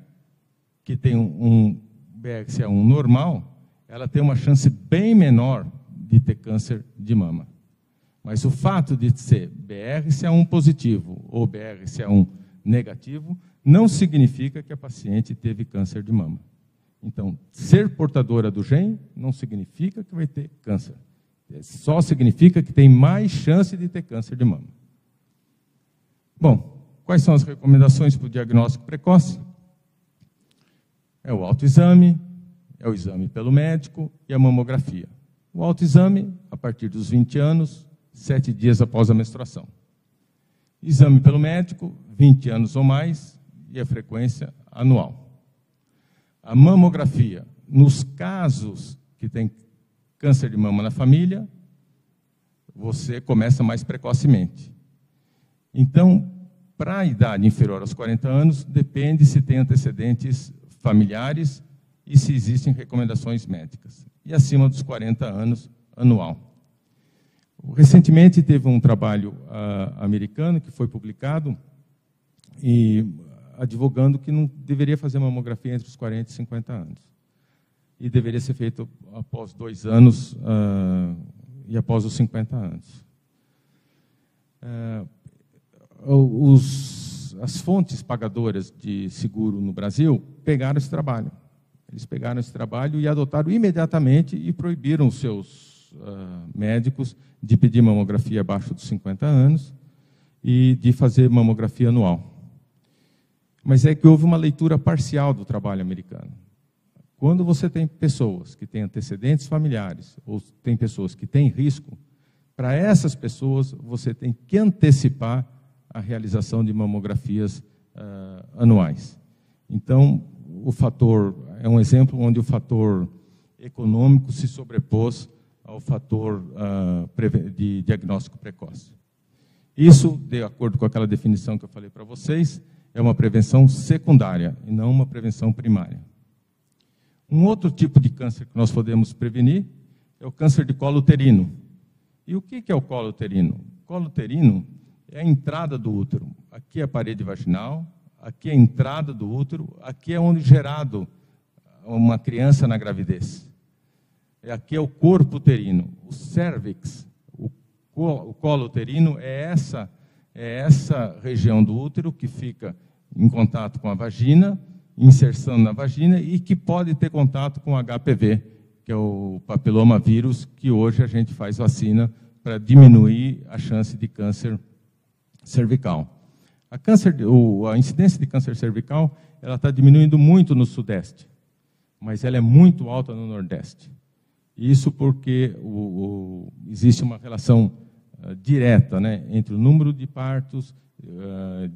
que tem um BRCA1 normal, ela tem uma chance bem menor de ter câncer de mama. Mas o fato de ser BRCA1 positivo ou BRCA1 negativo não significa que a paciente teve câncer de mama. Então, ser portadora do gene não significa que vai ter câncer. Só significa que tem mais chance de ter câncer de mama. Bom, quais são as recomendações para o diagnóstico precoce? É o autoexame, é o exame pelo médico e a mamografia. O autoexame, a partir dos 20 anos, 7 dias após a menstruação. Exame pelo médico, 20 anos ou mais, e a frequência anual. A mamografia, nos casos que tem câncer de mama na família, você começa mais precocemente. Então, para a idade inferior aos 40 anos, depende se tem antecedentes familiares e se existem recomendações médicas. E acima dos 40 anos, anual. Recentemente teve um trabalho americano que foi publicado e advogando que não deveria fazer mamografia entre os 40 e 50 anos. E deveria ser feito após 2 anos e após os 50 anos. As fontes pagadoras de seguro no Brasil pegaram esse trabalho. Eles pegaram esse trabalho e adotaram imediatamente e proibiram os seus médicos de pedir mamografia abaixo dos 50 anos e de fazer mamografia anual. Mas é que houve uma leitura parcial do trabalho americano. Quando você tem pessoas que têm antecedentes familiares ou tem pessoas que têm risco, para essas pessoas você tem que antecipar a realização de mamografias anuais. Então, o fator é um exemplo onde o fator econômico se sobrepôs ao fator de diagnóstico precoce. Isso, de acordo com aquela definição que eu falei para vocês, é uma prevenção secundária e não uma prevenção primária. Um outro tipo de câncer que nós podemos prevenir é o câncer de colo uterino. E o que é o colo uterino? O colo uterino é a entrada do útero. Aqui é a parede vaginal, aqui é a entrada do útero, aqui é onde é gerado uma criança na gravidez. Aqui é o corpo uterino, o cervix, o colo uterino é essa região do útero que fica em contato com a vagina, inserção na vagina e que pode ter contato com o HPV, que é o papilomavírus, que hoje a gente faz vacina para diminuir a chance de câncer cervical. A incidência de câncer cervical ela está diminuindo muito no Sudeste, mas ela é muito alta no Nordeste. Isso porque existe uma relação direta, né, entre o número de partos,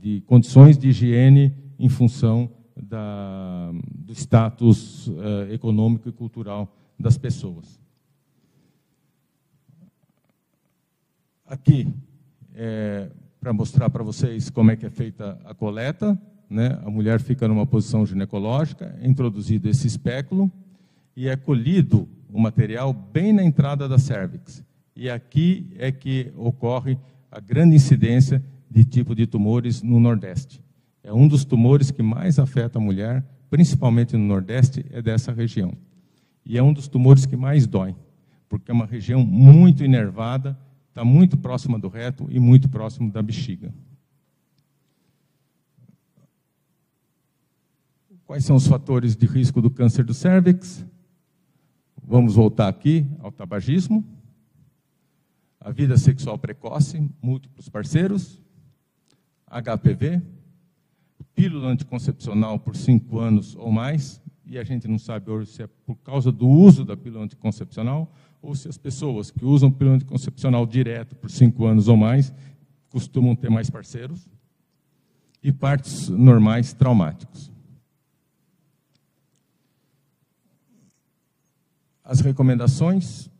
de condições de higiene em função do status econômico e cultural das pessoas. Aqui, para mostrar para vocês como é que é feita a coleta, né? A mulher fica numa posição ginecológica, é introduzido esse espéculo e é colhido o material bem na entrada da cérvix. E aqui é que ocorre a grande incidência de tipo de tumores no Nordeste. É um dos tumores que mais afeta a mulher, principalmente no Nordeste, é dessa região. E é um dos tumores que mais dói, porque é uma região muito inervada, está muito próxima do reto e muito próximo da bexiga. Quais são os fatores de risco do câncer do cérvix? Vamos voltar aqui ao tabagismo. A vida sexual precoce, múltiplos parceiros, HPV, pílula anticoncepcional por 5 anos ou mais, e a gente não sabe hoje se é por causa do uso da pílula anticoncepcional ou se as pessoas que usam pílula anticoncepcional direto por 5 anos ou mais costumam ter mais parceiros, e partos normais traumáticos. As recomendações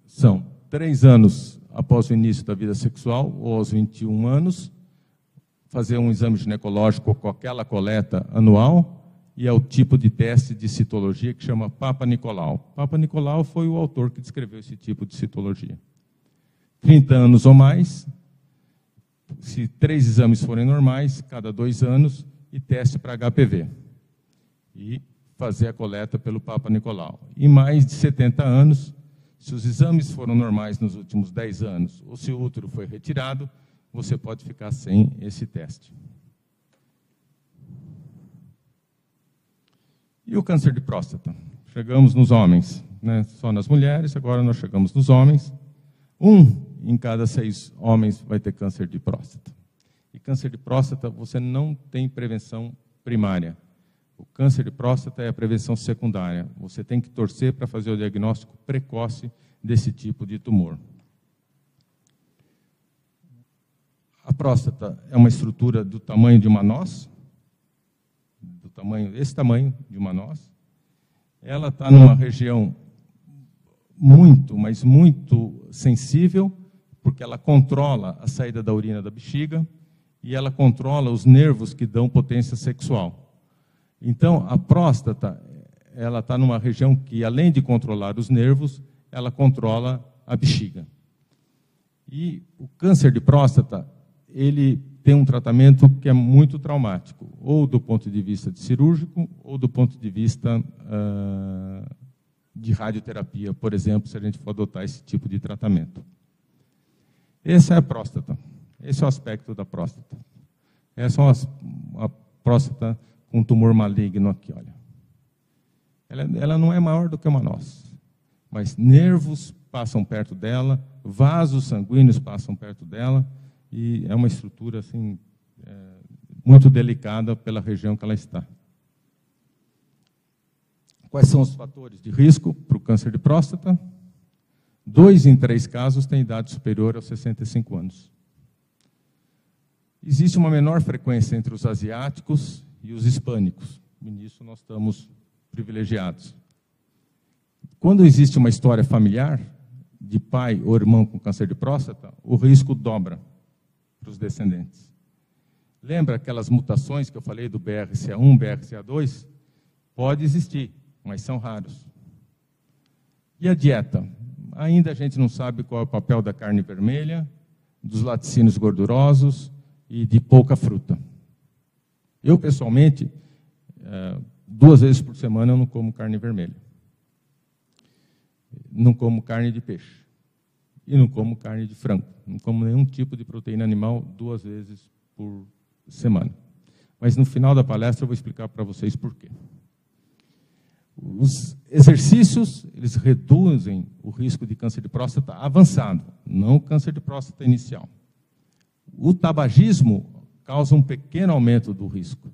são 3 anos após o início da vida sexual, ou aos 21 anos, fazer um exame ginecológico com aquela coleta anual, e é o tipo de teste de citologia que chama Papa Nicolau. Papa Nicolau foi o autor que descreveu esse tipo de citologia. 30 anos ou mais, se 3 exames forem normais, cada 2 anos, e teste para HPV. E fazer a coleta pelo Papa Nicolau. E mais de 70 anos, se os exames foram normais nos últimos 10 anos, ou se o útero foi retirado, você pode ficar sem esse teste. E o câncer de próstata? Chegamos nos homens, né? Só nas mulheres, agora nós chegamos nos homens. 1 em cada 6 homens vai ter câncer de próstata. E câncer de próstata, você não tem prevenção primária. O câncer de próstata é a prevenção secundária. Você tem que torcer para fazer o diagnóstico precoce desse tipo de tumor. A próstata é uma estrutura do tamanho de uma noz, esse tamanho de uma noz. Ela está numa região muito, mas muito sensível, porque ela controla a saída da urina da bexiga e ela controla os nervos que dão potência sexual. Então, a próstata, ela está numa região que, além de controlar os nervos, ela controla a bexiga. E o câncer de próstata, ele tem um tratamento que é muito traumático, ou do ponto de vista cirúrgico, ou do ponto de vista de radioterapia, por exemplo, se a gente for adotar esse tipo de tratamento. Essa é a próstata. Esse é o aspecto da próstata. Essa é a próstata com um tumor maligno aqui, olha. Ela não é maior do que uma noz, mas nervos passam perto dela, vasos sanguíneos passam perto dela, e é uma estrutura assim, muito delicada pela região que ela está. Quais são os fatores de risco para o câncer de próstata? 2 em 3 casos têm idade superior aos 65 anos. Existe uma menor frequência entre os asiáticos e os hispânicos, e nisso nós estamos privilegiados. Quando existe uma história familiar, de pai ou irmão com câncer de próstata, o risco dobra para os descendentes. Lembra aquelas mutações que eu falei do BRCA1, BRCA2? Pode existir, mas são raros. E a dieta? Ainda a gente não sabe qual é o papel da carne vermelha, dos laticínios gordurosos e de pouca fruta. Eu, pessoalmente, 2 vezes por semana eu não como carne vermelha. Não como carne de peixe. E não como carne de frango. Não como nenhum tipo de proteína animal 2 vezes por semana. Mas no final da palestra eu vou explicar para vocês por quê. Os exercícios, eles reduzem o risco de câncer de próstata avançado, não o câncer de próstata inicial. O tabagismo causa um pequeno aumento do risco.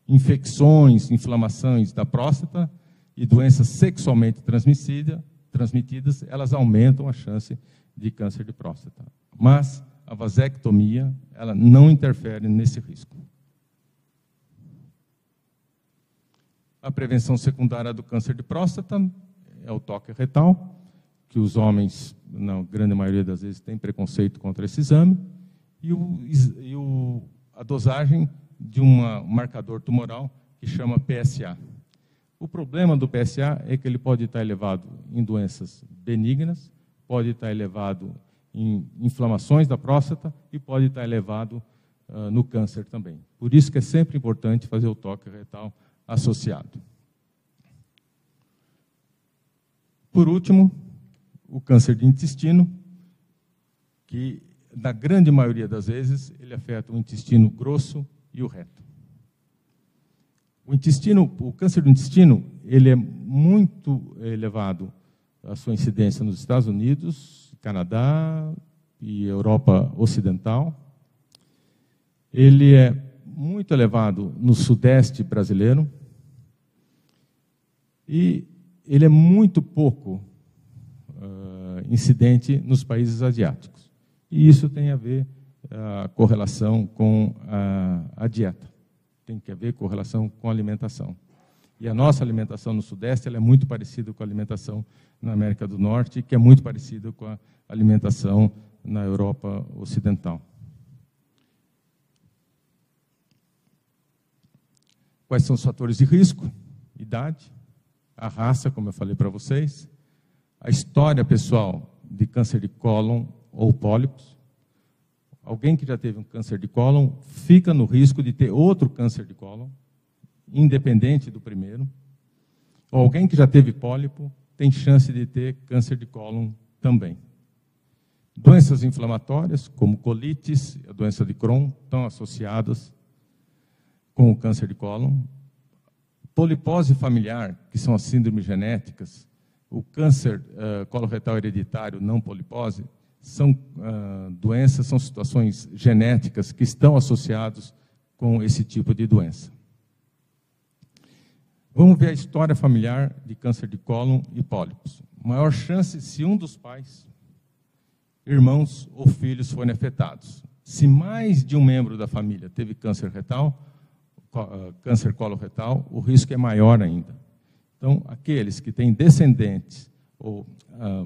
Infecções, inflamações da próstata e doenças sexualmente transmissíveis transmitidas, elas aumentam a chance de câncer de próstata. Mas a vasectomia, ela não interfere nesse risco. A prevenção secundária do câncer de próstata é o toque retal, que os homens, na grande maioria das vezes, têm preconceito contra esse exame, e a dosagem de um marcador tumoral que chama PSA. O problema do PSA é que ele pode estar elevado em doenças benignas, pode estar elevado em inflamações da próstata e pode estar elevado no câncer também. Por isso que é sempre importante fazer o toque retal associado. Por último, o câncer de intestino, que na grande maioria das vezes ele afeta o intestino grosso e o reto. O câncer do intestino, ele é muito elevado a sua incidência nos Estados Unidos, Canadá e Europa Ocidental. Ele é muito elevado no Sudeste brasileiro e ele é muito pouco incidente nos países asiáticos. E isso tem a ver a correlação com a dieta. Tem que haver correlação com a alimentação. E a nossa alimentação no Sudeste ela é muito parecida com a alimentação na América do Norte, que é muito parecida com a alimentação na Europa Ocidental. Quais são os fatores de risco? Idade, a raça, como eu falei para vocês, a história pessoal de câncer de cólon ou pólipos. Alguém que já teve um câncer de cólon fica no risco de ter outro câncer de cólon, independente do primeiro. Ou alguém que já teve pólipo tem chance de ter câncer de cólon também. Doenças inflamatórias, como colites e a doença de Crohn, estão associadas com o câncer de cólon. Polipose familiar, que são as síndromes genéticas, o câncer coloretal hereditário não polipose, são doenças, são situações genéticas que estão associadas com esse tipo de doença. Vamos ver a história familiar de câncer de cólon e pólipos. Maior chance se um dos pais, irmãos ou filhos forem afetados. Se mais de um membro da família teve câncer retal, câncer coloretal, o risco é maior ainda. Então, aqueles que têm descendentes, ou,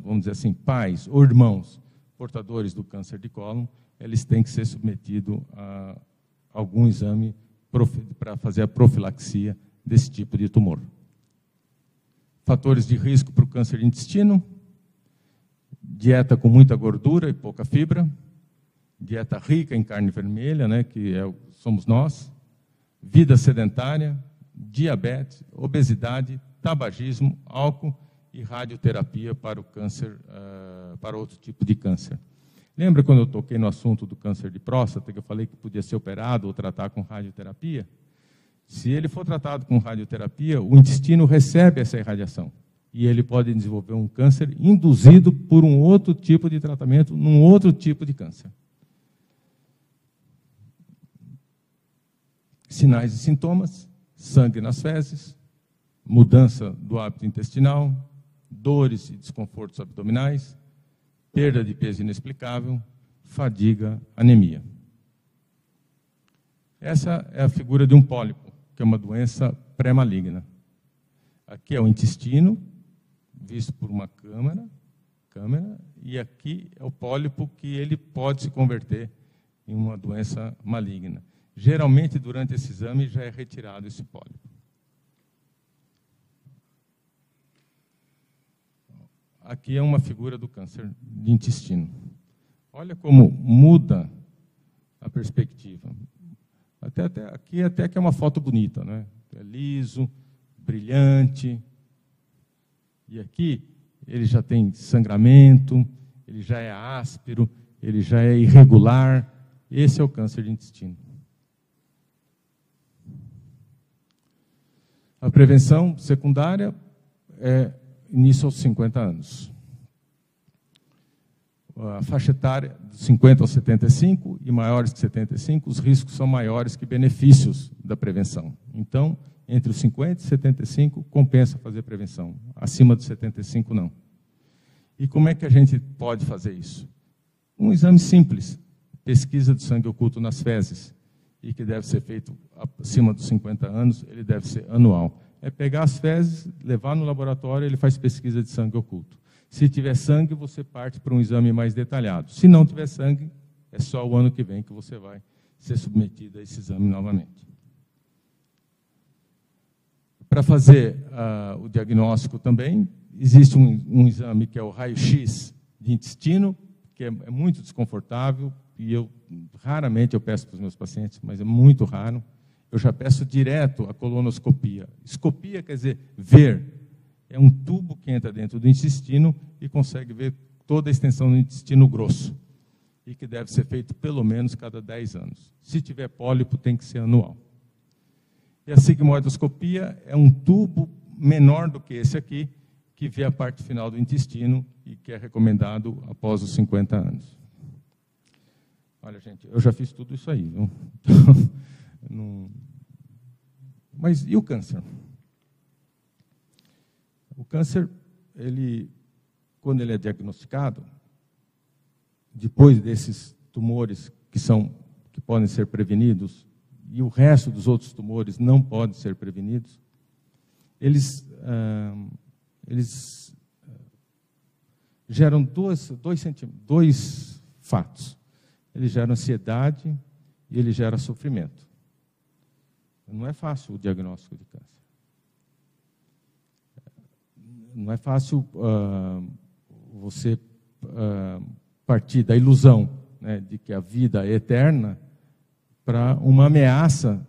vamos dizer assim, pais ou irmãos portadores do câncer de cólon, eles têm que ser submetidos a algum exame para fazer a profilaxia desse tipo de tumor. Fatores de risco para o câncer de intestino: dieta com muita gordura e pouca fibra, dieta rica em carne vermelha, né, que somos nós, vida sedentária, diabetes, obesidade, tabagismo, álcool e radioterapia para o câncer, para outro tipo de câncer. Lembra quando eu toquei no assunto do câncer de próstata, que eu falei que podia ser operado ou tratar com radioterapia? Se ele for tratado com radioterapia, o intestino recebe essa irradiação e ele pode desenvolver um câncer induzido por um outro tipo de tratamento, num outro tipo de câncer. Sinais e sintomas: sangue nas fezes, mudança do hábito intestinal, dores e desconfortos abdominais, perda de peso inexplicável, fadiga, anemia. Essa é a figura de um pólipo, que é uma doença pré-maligna. Aqui é o intestino, visto por uma câmera, e aqui é o pólipo que ele pode se converter em uma doença maligna. Geralmente, durante esse exame, já é retirado esse pólipo. Aqui é uma figura do câncer de intestino. Olha como muda a perspectiva. Aqui até que é uma foto bonita, né? É liso, brilhante. E aqui ele já tem sangramento, ele já é áspero, ele já é irregular. Esse é o câncer de intestino. A prevenção secundária é início aos 50 anos. A faixa etária de 50 aos 75 e maiores que 75, os riscos são maiores que benefícios da prevenção. Então, entre os 50 e 75, compensa fazer prevenção. Acima dos 75, não. E como é que a gente pode fazer isso? Um exame simples, pesquisa de sangue oculto nas fezes, e que deve ser feito acima dos 50 anos, ele deve ser anual. É pegar as fezes, levar no laboratório, ele faz pesquisa de sangue oculto. Se tiver sangue, você parte para um exame mais detalhado. Se não tiver sangue, é só o ano que vem que você vai ser submetido a esse exame novamente. Para fazer o diagnóstico também, existe um exame que é o raio-x de intestino, que é muito desconfortável, e raramente eu peço para os meus pacientes, mas é muito raro. Eu já peço direto a colonoscopia. Escopia quer dizer ver. É um tubo que entra dentro do intestino e consegue ver toda a extensão do intestino grosso. E que deve ser feito pelo menos cada 10 anos. Se tiver pólipo, tem que ser anual. E a sigmoidoscopia é um tubo menor do que esse aqui, que vê a parte final do intestino e que é recomendado após os 50 anos. Olha, gente, eu já fiz tudo isso aí, viu? Mas e o câncer? O câncer, quando ele é diagnosticado, depois desses tumores que podem ser prevenidos, e o resto dos outros tumores não podem ser prevenidos, eles geram dois fatos. Ele gera ansiedade e ele gera sofrimento. Não é fácil o diagnóstico de câncer. Não é fácil você partir da ilusão, né, de que a vida é eterna para uma ameaça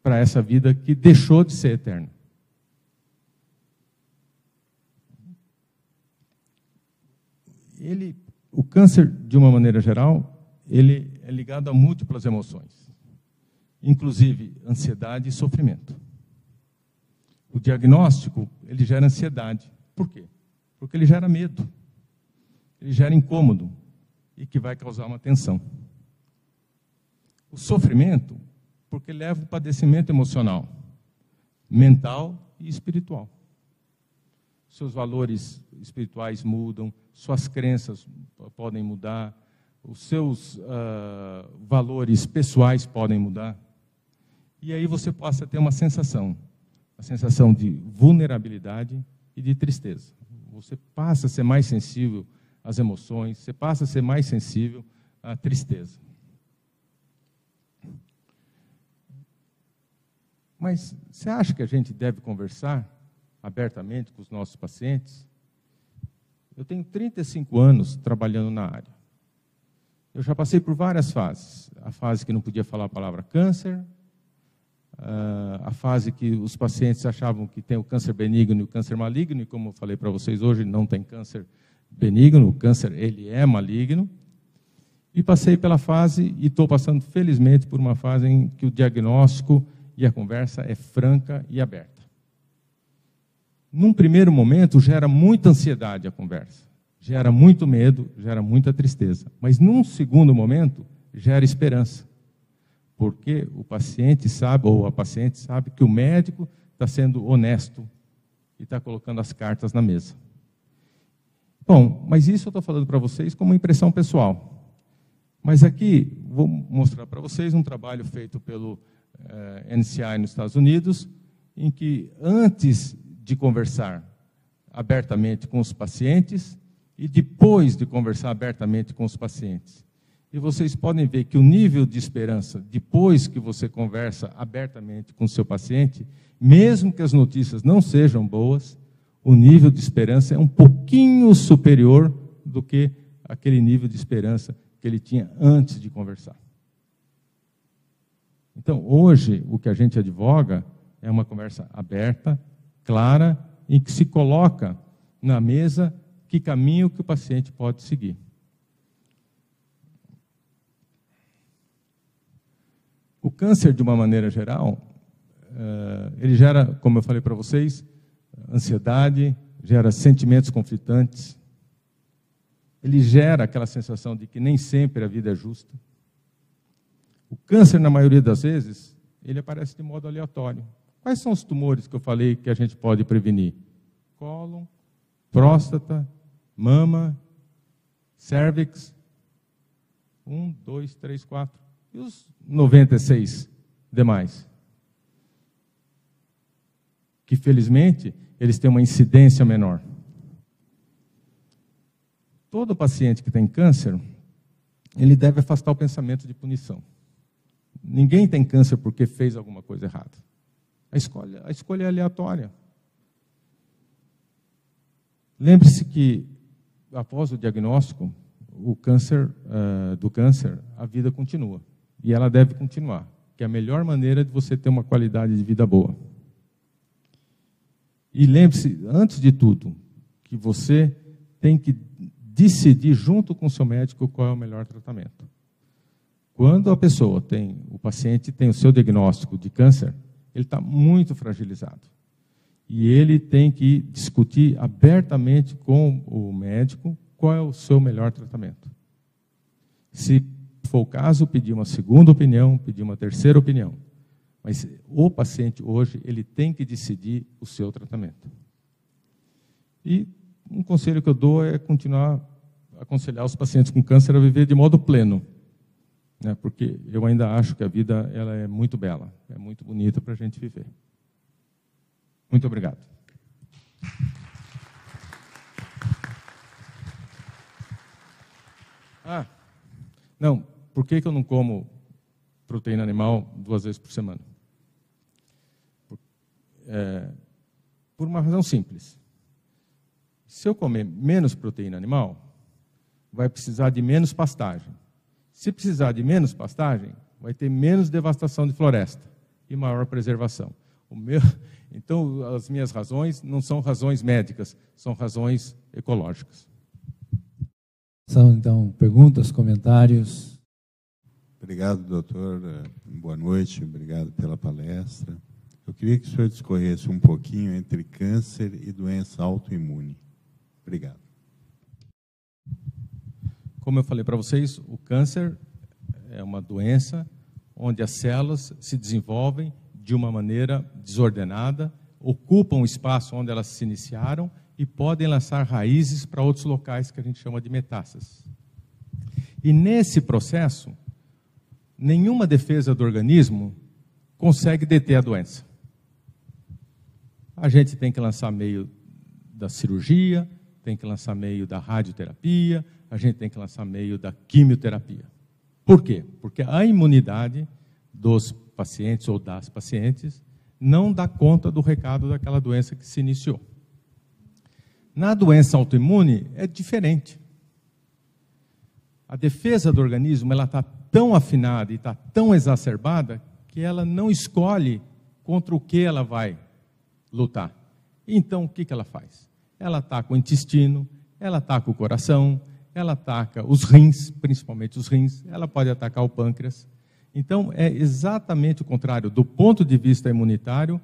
para essa vida que deixou de ser eterna. O câncer, de uma maneira geral, ele é ligado a múltiplas emoções, inclusive ansiedade e sofrimento. O diagnóstico, ele gera ansiedade. Por quê? Porque ele gera medo, ele gera incômodo e que vai causar uma tensão. O sofrimento, porque leva o padecimento emocional, mental e espiritual. Seus valores espirituais mudam, suas crenças podem mudar, os seus valores pessoais podem mudar. E aí você passa a ter uma sensação de vulnerabilidade e de tristeza. Você passa a ser mais sensível às emoções, você passa a ser mais sensível à tristeza. Mas você acha que a gente deve conversar abertamente com os nossos pacientes? Eu tenho 35 anos trabalhando na área. Eu já passei por várias fases. A fase que não podia falar a palavra câncer, a fase que os pacientes achavam que tem o câncer benigno e o câncer maligno, e como eu falei para vocês hoje, não tem câncer benigno, o câncer ele é maligno. E passei pela fase, e estou passando felizmente por uma fase em que o diagnóstico e a conversa é franca e aberta. Num primeiro momento, gera muita ansiedade a conversa, gera muito medo, gera muita tristeza. Mas num segundo momento, gera esperança. Porque o paciente sabe, ou a paciente sabe, que o médico está sendo honesto e está colocando as cartas na mesa. Bom, mas isso eu estou falando para vocês como impressão pessoal. Mas aqui, vou mostrar para vocês um trabalho feito pelo NCI nos Estados Unidos, em que antes de conversar abertamente com os pacientes e depois de conversar abertamente com os pacientes. E vocês podem ver que o nível de esperança, depois que você conversa abertamente com o seu paciente, mesmo que as notícias não sejam boas, o nível de esperança é um pouquinho superior do que aquele nível de esperança que ele tinha antes de conversar. Então, hoje, o que a gente advoga é uma conversa aberta, clara, em que se coloca na mesa que caminho que o paciente pode seguir. O câncer, de uma maneira geral, ele gera, como eu falei para vocês, ansiedade, gera sentimentos conflitantes, ele gera aquela sensação de que nem sempre a vida é justa. O câncer, na maioria das vezes, ele aparece de modo aleatório. Quais são os tumores que eu falei que a gente pode prevenir? Cólon, próstata, mama, cérvix, 1, 2, 3, 4, e os 96 demais? Que, felizmente, eles têm uma incidência menor. Todo paciente que tem câncer, ele deve afastar o pensamento de punição. Ninguém tem câncer porque fez alguma coisa errada. A escolha é aleatória. Lembre-se que, após o diagnóstico, do câncer, a vida continua. E ela deve continuar, que é a melhor maneira de você ter uma qualidade de vida boa. E lembre-se, antes de tudo, que você tem que decidir junto com o seu médico qual é o melhor tratamento. Quando o paciente tem o seu diagnóstico de câncer, ele está muito fragilizado. E ele tem que discutir abertamente com o médico qual é o seu melhor tratamento. Se for o caso, pedir uma segunda opinião, pedir uma terceira opinião. Mas o paciente hoje, ele tem que decidir o seu tratamento. E um conselho que eu dou é continuar a aconselhar os pacientes com câncer a viver de modo pleno, né? Porque eu ainda acho que a vida ela é muito bela, é muito bonita para a gente viver. Muito obrigado. Não, por que eu não como proteína animal 2 vezes por semana? Por uma razão simples. Se eu comer menos proteína animal, vai precisar de menos pastagem. Se precisar de menos pastagem, vai ter menos devastação de floresta e maior preservação. Então, as minhas razões não são razões médicas, são razões ecológicas. São, então, perguntas, comentários? Obrigado, doutor. Boa noite, obrigado pela palestra. Eu queria que o senhor discorresse um pouquinho entre câncer e doença autoimune. Obrigado. Como eu falei para vocês, o câncer é uma doença onde as células se desenvolvem de uma maneira desordenada, ocupam o espaço onde elas se iniciaram e podem lançar raízes para outros locais que a gente chama de metástases. E nesse processo, nenhuma defesa do organismo consegue deter a doença. A gente tem que lançar meio da cirurgia, tem que lançar meio da radioterapia, a gente tem que lançar meio da quimioterapia. Por quê? Porque a imunidade dos pacientes ou das pacientes não dá conta do recado daquela doença que se iniciou. Na doença autoimune é diferente. A defesa do organismo está tão afinada e está tão exacerbada que ela não escolhe contra o que ela vai lutar. Então, o que ela faz? Ela ataca o intestino, ela ataca o coração, ela ataca os rins, principalmente os rins, ela pode atacar o pâncreas. Então, é exatamente o contrário. Do ponto de vista imunitário,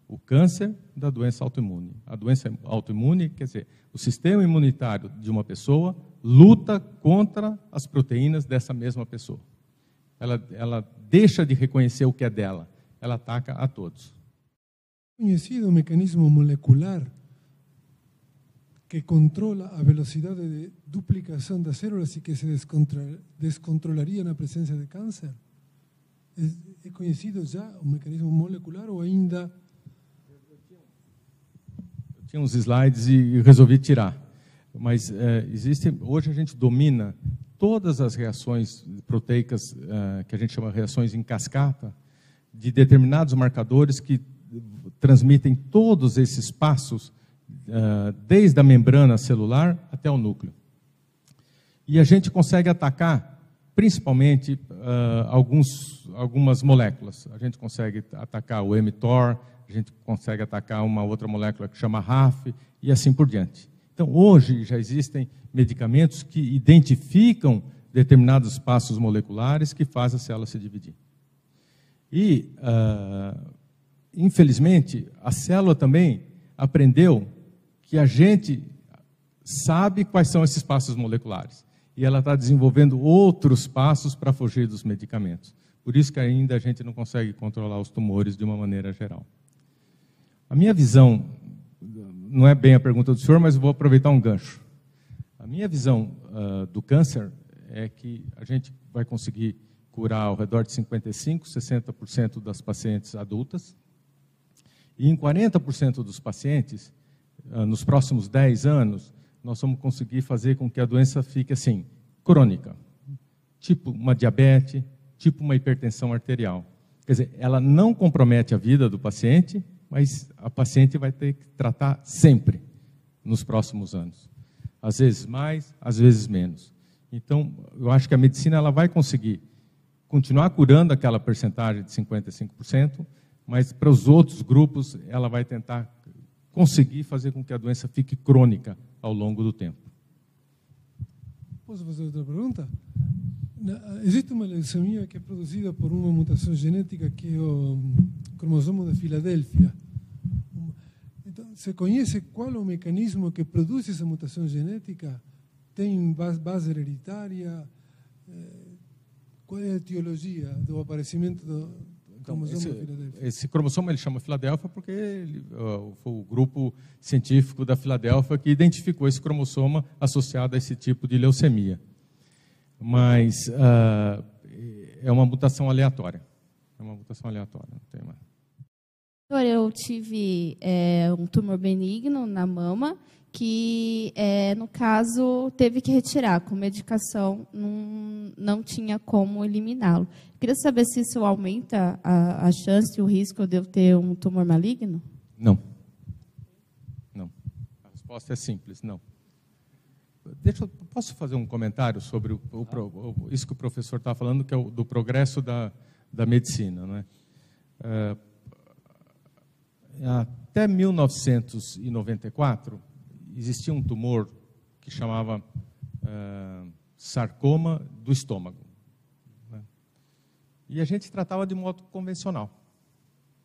o câncer da doença autoimune. A doença autoimune, quer dizer, o sistema imunitário de uma pessoa luta contra as proteínas dessa mesma pessoa. Ela deixa de reconhecer o que é dela, ela ataca a todos. Conhecido mecanismo molecular que controla a velocidade de duplicação das células e que se descontrolaria na presença de câncer? É conhecido já o mecanismo molecular ou ainda? Eu tinha uns slides e resolvi tirar. Mas hoje a gente domina todas as reações proteicas, que a gente chama de reações em cascata, de determinados marcadores que transmitem todos esses passos, desde a membrana celular até o núcleo. E a gente consegue atacar, principalmente, algumas moléculas. A gente consegue atacar o mTOR, a gente consegue atacar uma outra molécula que chama RAF, e assim por diante. Então, hoje já existem medicamentos que identificam determinados passos moleculares que fazem a célula se dividir. E, infelizmente, a célula também aprendeu que a gente sabe quais são esses passos moleculares. E ela está desenvolvendo outros passos para fugir dos medicamentos. Por isso que ainda a gente não consegue controlar os tumores de uma maneira geral. A minha visão, não é bem a pergunta do senhor, mas vou aproveitar um gancho. minha visão do câncer é que a gente vai conseguir curar ao redor de 55%, 60% das pacientes adultas, e em 40% dos pacientes, nos próximos 10 anos, nós vamos conseguir fazer com que a doença fique assim, crônica, tipo uma diabetes, tipo uma hipertensão arterial. Quer dizer, ela não compromete a vida do paciente, mas a paciente vai ter que tratar sempre nos próximos anos. Às vezes mais, às vezes menos. Então, eu acho que a medicina ela vai conseguir continuar curando aquela percentagem de 55%, mas para os outros grupos ela vai tentar conseguir fazer com que a doença fique crônica ao longo do tempo. Posso fazer outra pergunta? Existe uma leucemia que é produzida por uma mutação genética que é o cromossomo da Filadélfia. Então, se conhece qual é o mecanismo que produz essa mutação genética? Tem base hereditária? Qual é a etiologia do aparecimento do cromossomo da Filadélfia? Esse cromossomo ele chama Filadélfia porque foi o grupo científico da Filadélfia que identificou esse cromossoma associado a esse tipo de leucemia. Mas é uma mutação aleatória. É uma mutação aleatória, não tem mais. Eu tive um tumor benigno na mama que, no caso, teve que retirar. Com medicação, não tinha como eliminá-lo. Queria saber se isso aumenta a chance e o risco de eu ter um tumor maligno? Não. Não. A resposta é simples, não. Posso fazer um comentário sobre isso que o professor está falando, que é do progresso da medicina, não é? Até 1994, existia um tumor que chamava sarcoma do estômago, né? E a gente tratava de modo convencional,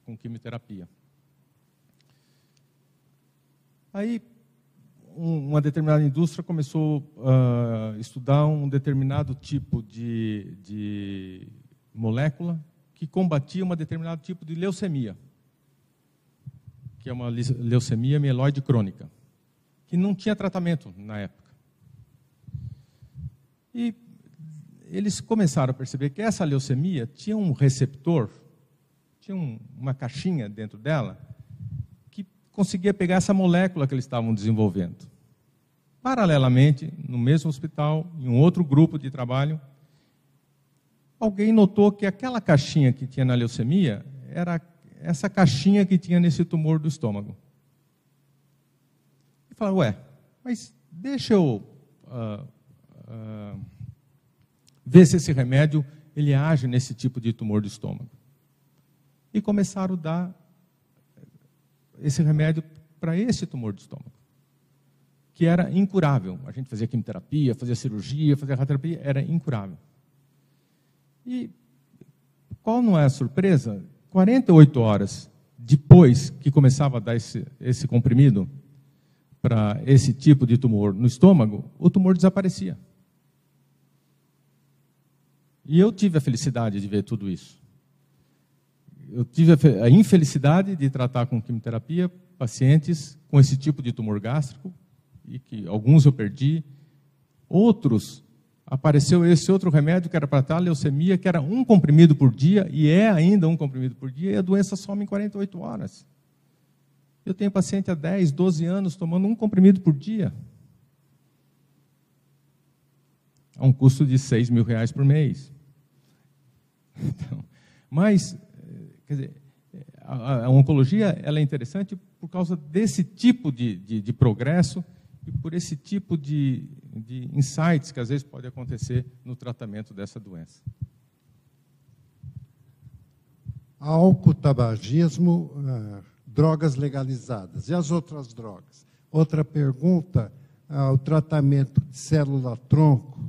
com quimioterapia. Aí, uma determinada indústria começou a estudar um determinado tipo de molécula que combatia um determinado tipo de leucemia, que é uma leucemia mieloide crônica, que não tinha tratamento na época. E eles começaram a perceber que essa leucemia tinha um receptor, tinha uma caixinha dentro dela, que conseguia pegar essa molécula que eles estavam desenvolvendo. Paralelamente, no mesmo hospital, em um outro grupo de trabalho, alguém notou que aquela caixinha que tinha na leucemia era essa caixinha que tinha nesse tumor do estômago. E falaram, mas deixa eu ver se esse remédio ele age nesse tipo de tumor do estômago. E começaram a dar esse remédio para esse tumor do estômago, que era incurável. A gente fazia quimioterapia, fazia cirurgia, fazia radioterapia, era incurável. E qual não é a surpresa? 48 horas depois que começava a dar esse comprimido para esse tipo de tumor no estômago, o tumor desaparecia. E eu tive a felicidade de ver tudo isso. Eu tive a infelicidade de tratar com quimioterapia pacientes com esse tipo de tumor gástrico, e que alguns eu perdi, outros apareceu esse outro remédio que era para tratar a leucemia, que era um comprimido por dia, e é ainda um comprimido por dia, e a doença some em 48 horas. Eu tenho paciente há 10, 12 anos tomando um comprimido por dia, a um custo de R$6.000 por mês. Então, mas, quer dizer, a oncologia ela é interessante por causa desse tipo de progresso e por esse tipo de insights que às vezes pode acontecer no tratamento dessa doença. Álcool, tabagismo, drogas legalizadas. E as outras drogas? Outra pergunta, o tratamento de célula-tronco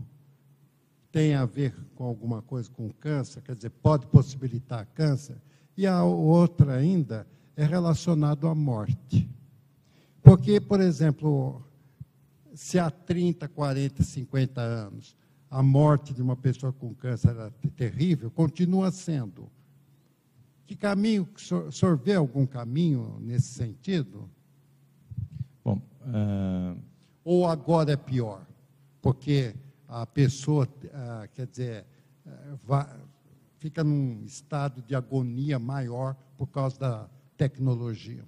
tem a ver com alguma coisa com câncer? Quer dizer, pode possibilitar câncer? E a outra ainda é relacionado à morte. Porque, por exemplo, se há 30, 40, 50 anos a morte de uma pessoa com câncer era terrível, continua sendo. Que caminho, o senhor vê algum caminho nesse sentido? Bom, Ou agora é pior? porque a pessoa, quer dizer, fica num estado de agonia maior por causa da tecnologia?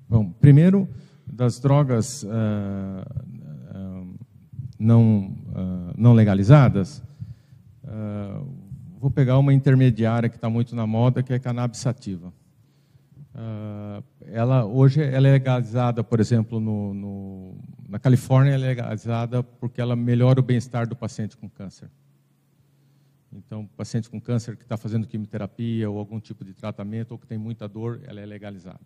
Bom, primeiro, das drogas não legalizadas, vou pegar uma intermediária que está muito na moda, que é a cannabis sativa. Hoje ela é legalizada, por exemplo, na Califórnia, ela é legalizada porque ela melhora o bem-estar do paciente com câncer. Então, o paciente com câncer que está fazendo quimioterapia ou algum tipo de tratamento ou que tem muita dor, ela é legalizada.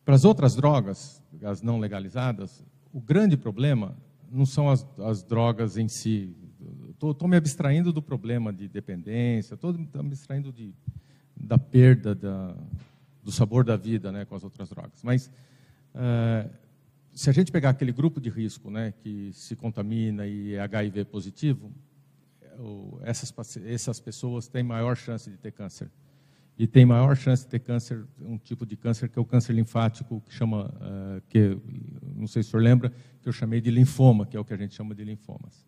Para as outras drogas, as não legalizadas, o grande problema não são as drogas em si. Estou me abstraindo do problema de dependência, estou me abstraindo da perda do sabor da vida, né, com as outras drogas. Mas, se a gente pegar aquele grupo de risco, né, que se contamina e é HIV positivo, essas pessoas têm maior chance de ter câncer. E tem maior chance de ter câncer, um tipo de câncer que é o câncer linfático, que chama, não sei se o senhor lembra, que eu chamei de linfoma, que é o que a gente chama de linfomas.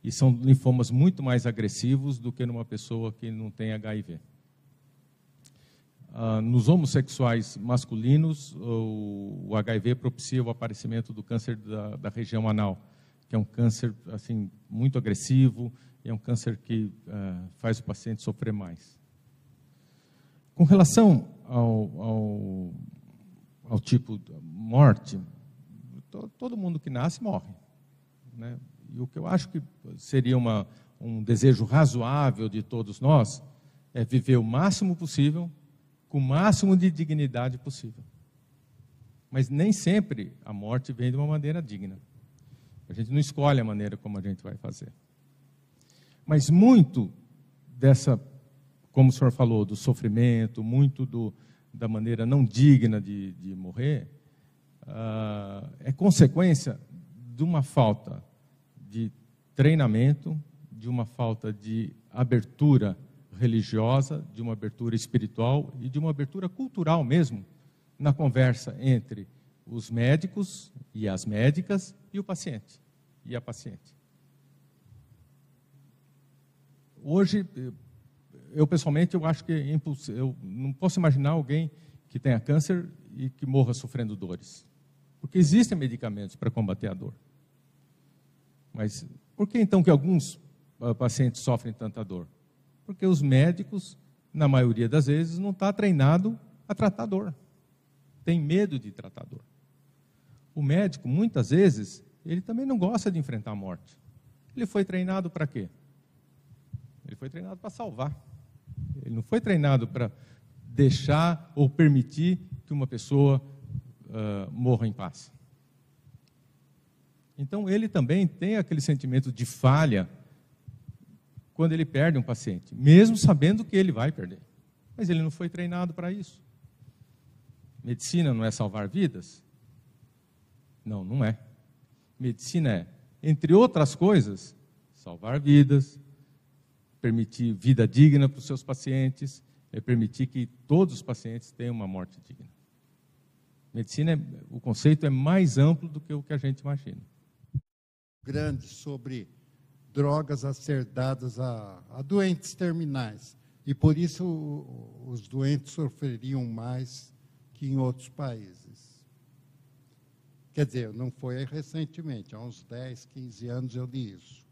E são linfomas muito mais agressivos do que numa pessoa que não tem HIV. Nos homossexuais masculinos, o HIV propicia o aparecimento do câncer da região anal, que é um câncer assim, muito agressivo, e é um câncer que faz o paciente sofrer mais. Com relação ao tipo de morte, todo mundo que nasce morre, né? E o que eu acho que seria um desejo razoável de todos nós é viver o máximo possível, com o máximo de dignidade possível. Mas nem sempre a morte vem de uma maneira digna. A gente não escolhe a maneira como a gente vai fazer. Mas muito dessa, como o senhor falou, do sofrimento, muito da maneira não digna de morrer, é consequência de uma falta de treinamento, de uma falta de abertura religiosa, de uma abertura espiritual e de uma abertura cultural mesmo, na conversa entre os médicos e as médicas e o paciente e a paciente. Hoje, eu pessoalmente, eu acho que eu não posso imaginar alguém que tenha câncer e que morra sofrendo dores. Porque existem medicamentos para combater a dor. Mas por que então que alguns pacientes sofrem tanta dor? Porque os médicos, na maioria das vezes, não estão treinados a tratar dor. Tem medo de tratar dor. O médico, muitas vezes, ele também não gosta de enfrentar a morte. Ele foi treinado para quê? Ele foi treinado para salvar. Ele não foi treinado para deixar ou permitir que uma pessoa morra em paz. Então, ele também tem aquele sentimento de falha quando ele perde um paciente, mesmo sabendo que ele vai perder. Mas ele não foi treinado para isso. Medicina não é salvar vidas? Não, não é. Medicina é, entre outras coisas, salvar vidas, permitir vida digna para os seus pacientes, permitir que todos os pacientes tenham uma morte digna. Medicina, o conceito é mais amplo do que o que a gente imagina. Grande sobre drogas a ser dadas a doentes terminais. E por isso os doentes sofreriam mais que em outros países. Quer dizer, não foi recentemente, há uns 10, 15 anos eu li isso.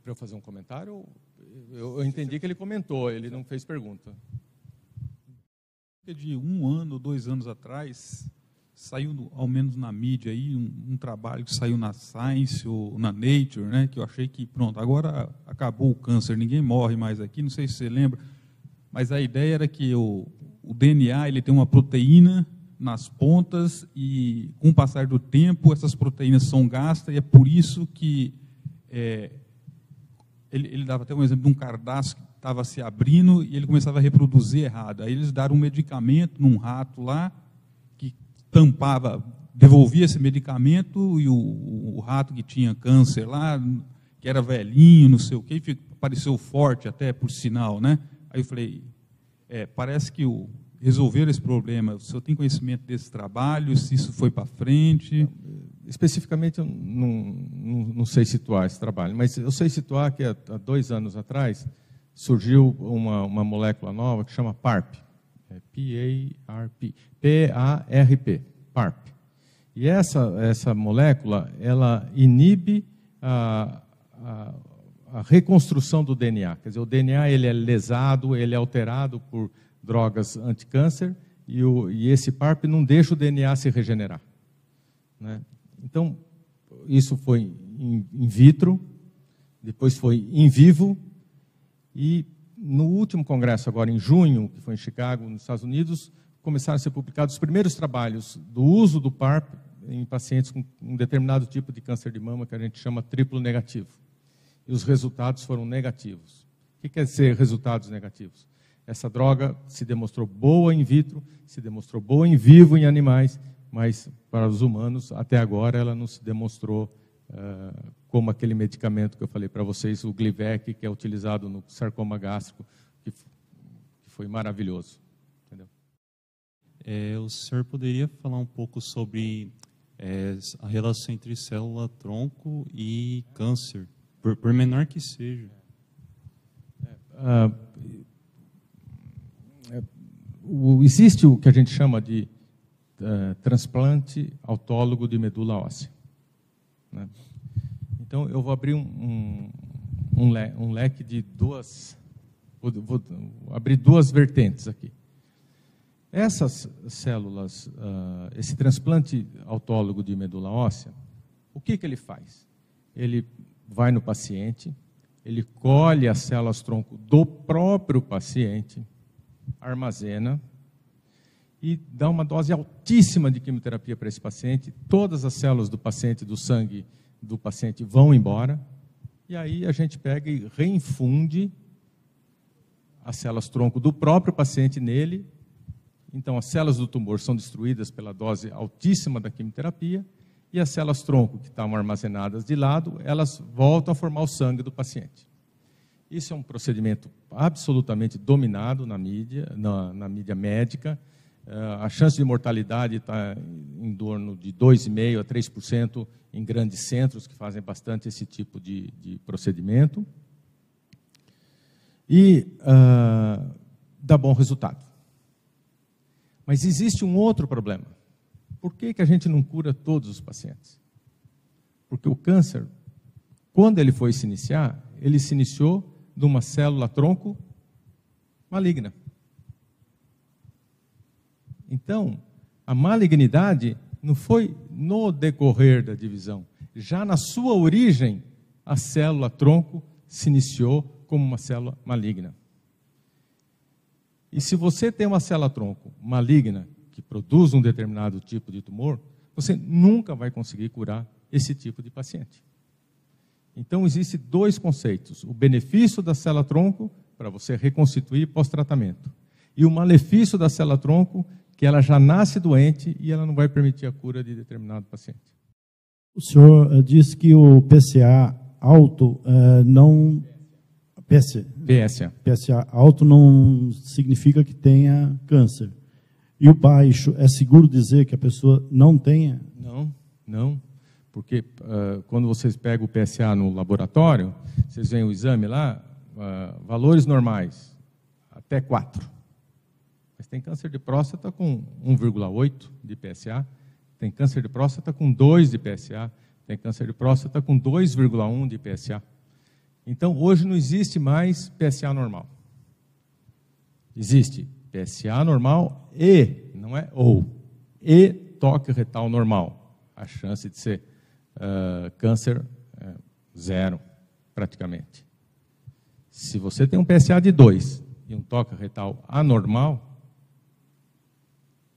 Para eu fazer um comentário, eu entendi que ele comentou, ele não fez pergunta. De 1 ano, 2 anos atrás, saiu, ao menos na mídia, aí, um trabalho que saiu na Science ou na Nature, né, que eu achei que, pronto, agora acabou o câncer, ninguém morre mais aqui, não sei se você lembra, mas a ideia era que o DNA ele tem uma proteína nas pontas e, com o passar do tempo, essas proteínas são gastas e é por isso que... Ele dava até um exemplo de um cardaço que estava se abrindo e ele começava a reproduzir errado. Aí eles deram um medicamento num rato lá, que tampava, devolvia esse medicamento, e o rato que tinha câncer lá, que era velhinho, não sei o quê, apareceu forte até, por sinal, né? Aí eu falei, parece que resolver esse problema, o senhor tem conhecimento desse trabalho, se isso foi para frente? Especificamente, eu não sei situar esse trabalho, mas eu sei situar que há 2 anos atrás surgiu uma molécula nova que chama PARP, P-A-R-P, PARP. E essa molécula, ela inibe a reconstrução do DNA. Quer dizer, o DNA ele é lesado, ele é alterado por drogas anticâncer, e esse PARP não deixa o DNA se regenerar, né? Então, isso foi in vitro, depois foi in vivo, e no último congresso, agora em junho, que foi em Chicago, nos Estados Unidos, começaram a ser publicados os primeiros trabalhos do uso do PARP em pacientes com um determinado tipo de câncer de mama, que a gente chama triplo negativo. E os resultados foram negativos. O que quer dizer resultados negativos? Essa droga se demonstrou boa in vitro, se demonstrou boa em vivo em animais, mas para os humanos, até agora, ela não se demonstrou como aquele medicamento que eu falei para vocês, o Glivec, que é utilizado no sarcoma gástrico, que foi maravilhoso. Entendeu? O senhor poderia falar um pouco sobre a relação entre célula-tronco e câncer, por menor que seja? Existe o que a gente chama de transplante autólogo de medula óssea, né? Então, eu vou abrir um leque de duas... Vou abrir 2 vertentes aqui. Essas células, esse transplante autólogo de medula óssea, o que ele faz? Ele vai no paciente, ele colhe as células-tronco do próprio paciente, armazena e dá uma dose altíssima de quimioterapia para esse paciente. Todas as células do paciente, do sangue do paciente, vão embora. E aí a gente pega e reinfunde as células-tronco do próprio paciente nele. Então, as células do tumor são destruídas pela dose altíssima da quimioterapia e as células-tronco que estavam armazenadas de lado, elas voltam a formar o sangue do paciente. Isso é um procedimento absolutamente dominado na mídia, na mídia médica. A chance de mortalidade está em torno de 2,5% a 3% em grandes centros que fazem bastante esse tipo de procedimento. E dá bom resultado. Mas existe um outro problema. Por que a gente não cura todos os pacientes? Porque o câncer, quando ele foi se iniciar, ele se iniciou de uma célula-tronco maligna. Então, a malignidade não foi no decorrer da divisão. Já na sua origem, a célula-tronco se iniciou como uma célula maligna. E se você tem uma célula-tronco maligna, que produz um determinado tipo de tumor, você nunca vai conseguir curar esse tipo de paciente. Então, existem 2 conceitos. O benefício da célula-tronco, para você reconstituir pós-tratamento. E o malefício da célula-tronco, que ela já nasce doente e ela não vai permitir a cura de determinado paciente. O senhor disse que o PSA alto não... PSA alto não significa que tenha câncer. E o baixo, é seguro dizer que a pessoa não tenha? Não. Porque quando vocês pegam o PSA no laboratório, vocês veem o exame lá, valores normais, até 4. Mas tem câncer de próstata com 1,8 de PSA, tem câncer de próstata com 2 de PSA, tem câncer de próstata com 2,1 de PSA. Então, hoje não existe mais PSA normal. Existe PSA normal e, não é ou, e toque retal normal. A chance de ser câncer é 0, praticamente. Se você tem um PSA de 2 e um toque retal anormal,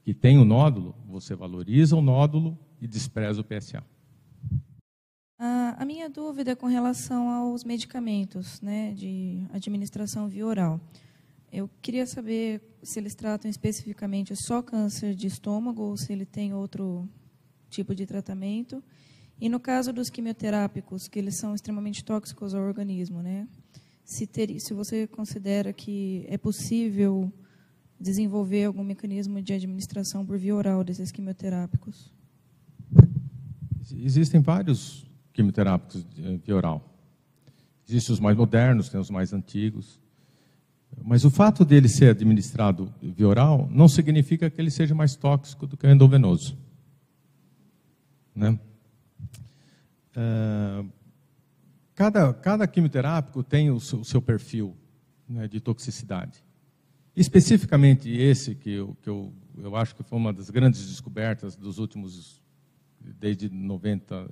que tem o nódulo, você valoriza o nódulo e despreza o PSA. A minha dúvida é com relação aos medicamentos, né, de administração via oral. Eu queria saber se eles tratam especificamente só câncer de estômago ou se ele tem outro tipo de tratamento. E no caso dos quimioterápicos, que eles são extremamente tóxicos ao organismo, né? Se você considera que é possível desenvolver algum mecanismo de administração por via oral desses quimioterápicos? Existem vários quimioterápicos via oral. Existem os mais modernos, tem os mais antigos. Mas o fato dele ser administrado via oral não significa que ele seja mais tóxico do que o endovenoso. Né? Cada quimioterápico tem o seu perfil, né, de toxicidade. Especificamente esse, que eu acho que foi uma das grandes descobertas dos últimos, desde 90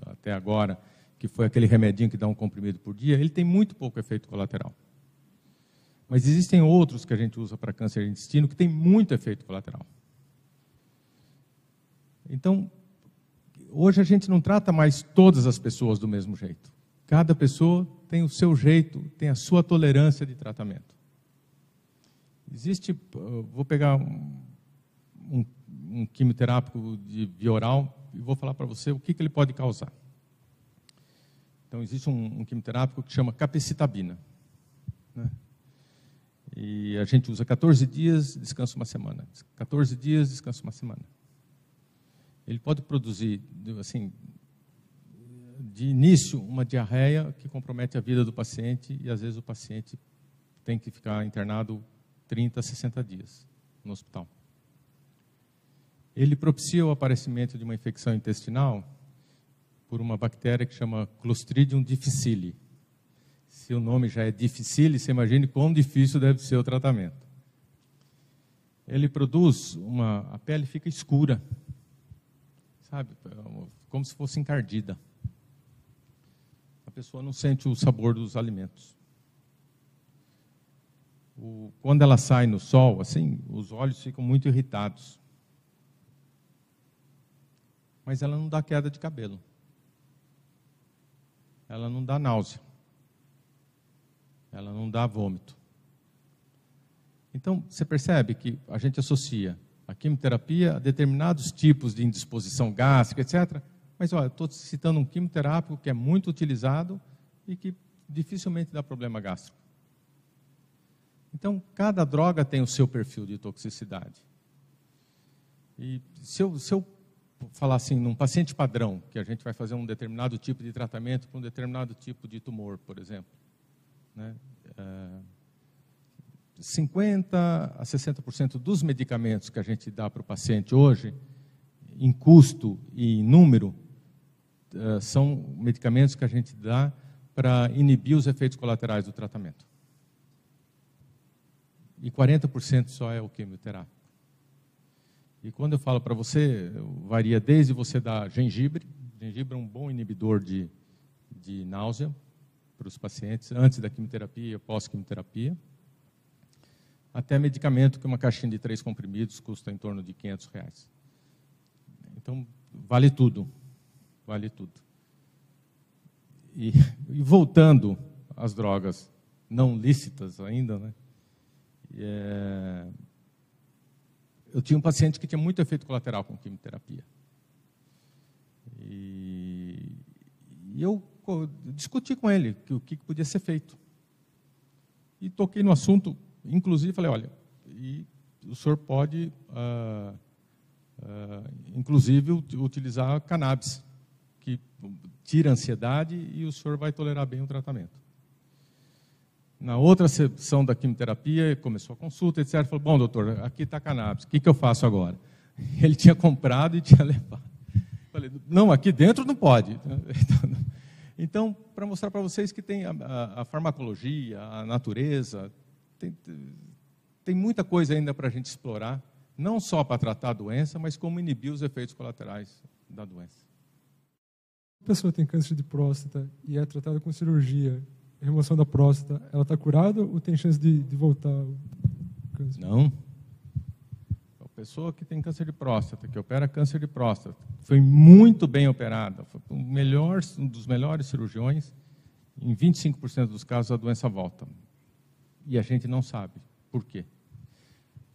até agora, que foi aquele remedinho que dá um comprimido por dia, ele tem muito pouco efeito colateral. Mas existem outros que a gente usa para câncer de intestino que tem muito efeito colateral. Então, hoje a gente não trata mais todas as pessoas do mesmo jeito. Cada pessoa tem o seu jeito, tem a sua tolerância de tratamento. Existe, vou pegar um quimioterápico via oral e vou falar para você o que ele pode causar. Então, existe um quimioterápico que chama capecitabina, né? E a gente usa 14 dias, descansa uma semana. 14 dias, descansa uma semana. Ele pode produzir, assim, de início, uma diarreia que compromete a vida do paciente e, às vezes, o paciente tem que ficar internado 30 a 60 dias no hospital. Ele propicia o aparecimento de uma infecção intestinal por uma bactéria que chama Clostridium difficile. Se o nome já é difficile, você imagine quão difícil deve ser o tratamento. Ele produz a pele fica escura, sabe, como se fosse encardida. A pessoa não sente o sabor dos alimentos. Quando ela sai no sol, assim, os olhos ficam muito irritados. Mas ela não dá queda de cabelo. Ela não dá náusea. Ela não dá vômito. Então, você percebe que a gente associa a quimioterapia a determinados tipos de indisposição gástrica, etc. Mas, olha, estou citando um quimioterápico que é muito utilizado e que dificilmente dá problema gástrico. Então, cada droga tem o seu perfil de toxicidade. E se eu falar assim, num paciente padrão, que a gente vai fazer um determinado tipo de tratamento para um determinado tipo de tumor, por exemplo, né? 50% a 60% dos medicamentos que a gente dá para o paciente hoje, em custo e em número, são medicamentos que a gente dá para inibir os efeitos colaterais do tratamento. E 40% só é o quimioterápico. E quando eu falo para você, varia desde você dar gengibre. Gengibre é um bom inibidor de náusea para os pacientes, antes da quimioterapia e pós-quimioterapia, até medicamento, que uma caixinha de 3 comprimidos custa em torno de R$500. Então, vale tudo. Vale tudo. E voltando às drogas não lícitas ainda, né? Eu tinha um paciente que tinha muito efeito colateral com quimioterapia. E eu discuti com ele o que podia ser feito. E toquei no assunto, inclusive falei, olha, o senhor pode, inclusive, utilizar cannabis, que tira a ansiedade e o senhor vai tolerar bem o tratamento. Na outra sessão da quimioterapia, começou a consulta, etc. Falou, bom, doutor, aqui está cannabis, o que eu faço agora? Ele tinha comprado e tinha levado. Falei, não, aqui dentro não pode. Então, para mostrar para vocês que tem a farmacologia, a natureza, tem muita coisa ainda para a gente explorar, não só para tratar a doença, mas como inibir os efeitos colaterais da doença. A pessoa tem câncer de próstata e é tratada com cirurgia, remoção da próstata, ela está curada ou tem chance de voltar ao câncer? Não. A pessoa que tem câncer de próstata, que opera câncer de próstata, foi muito bem operada, foi um dos melhores cirurgiões, em 25% dos casos a doença volta. E a gente não sabe por quê.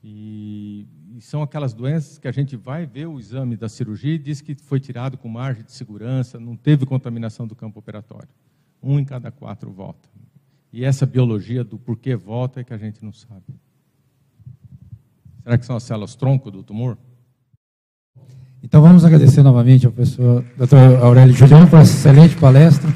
E são aquelas doenças que a gente vai ver o exame da cirurgia e diz que foi tirado com margem de segurança, não teve contaminação do campo operatório. 1 em cada 4 volta. E essa biologia do porquê volta é que a gente não sabe. Será que são as células tronco do tumor? Então vamos agradecer novamente ao professor Dr. Aurélio Juliano por essa excelente palestra.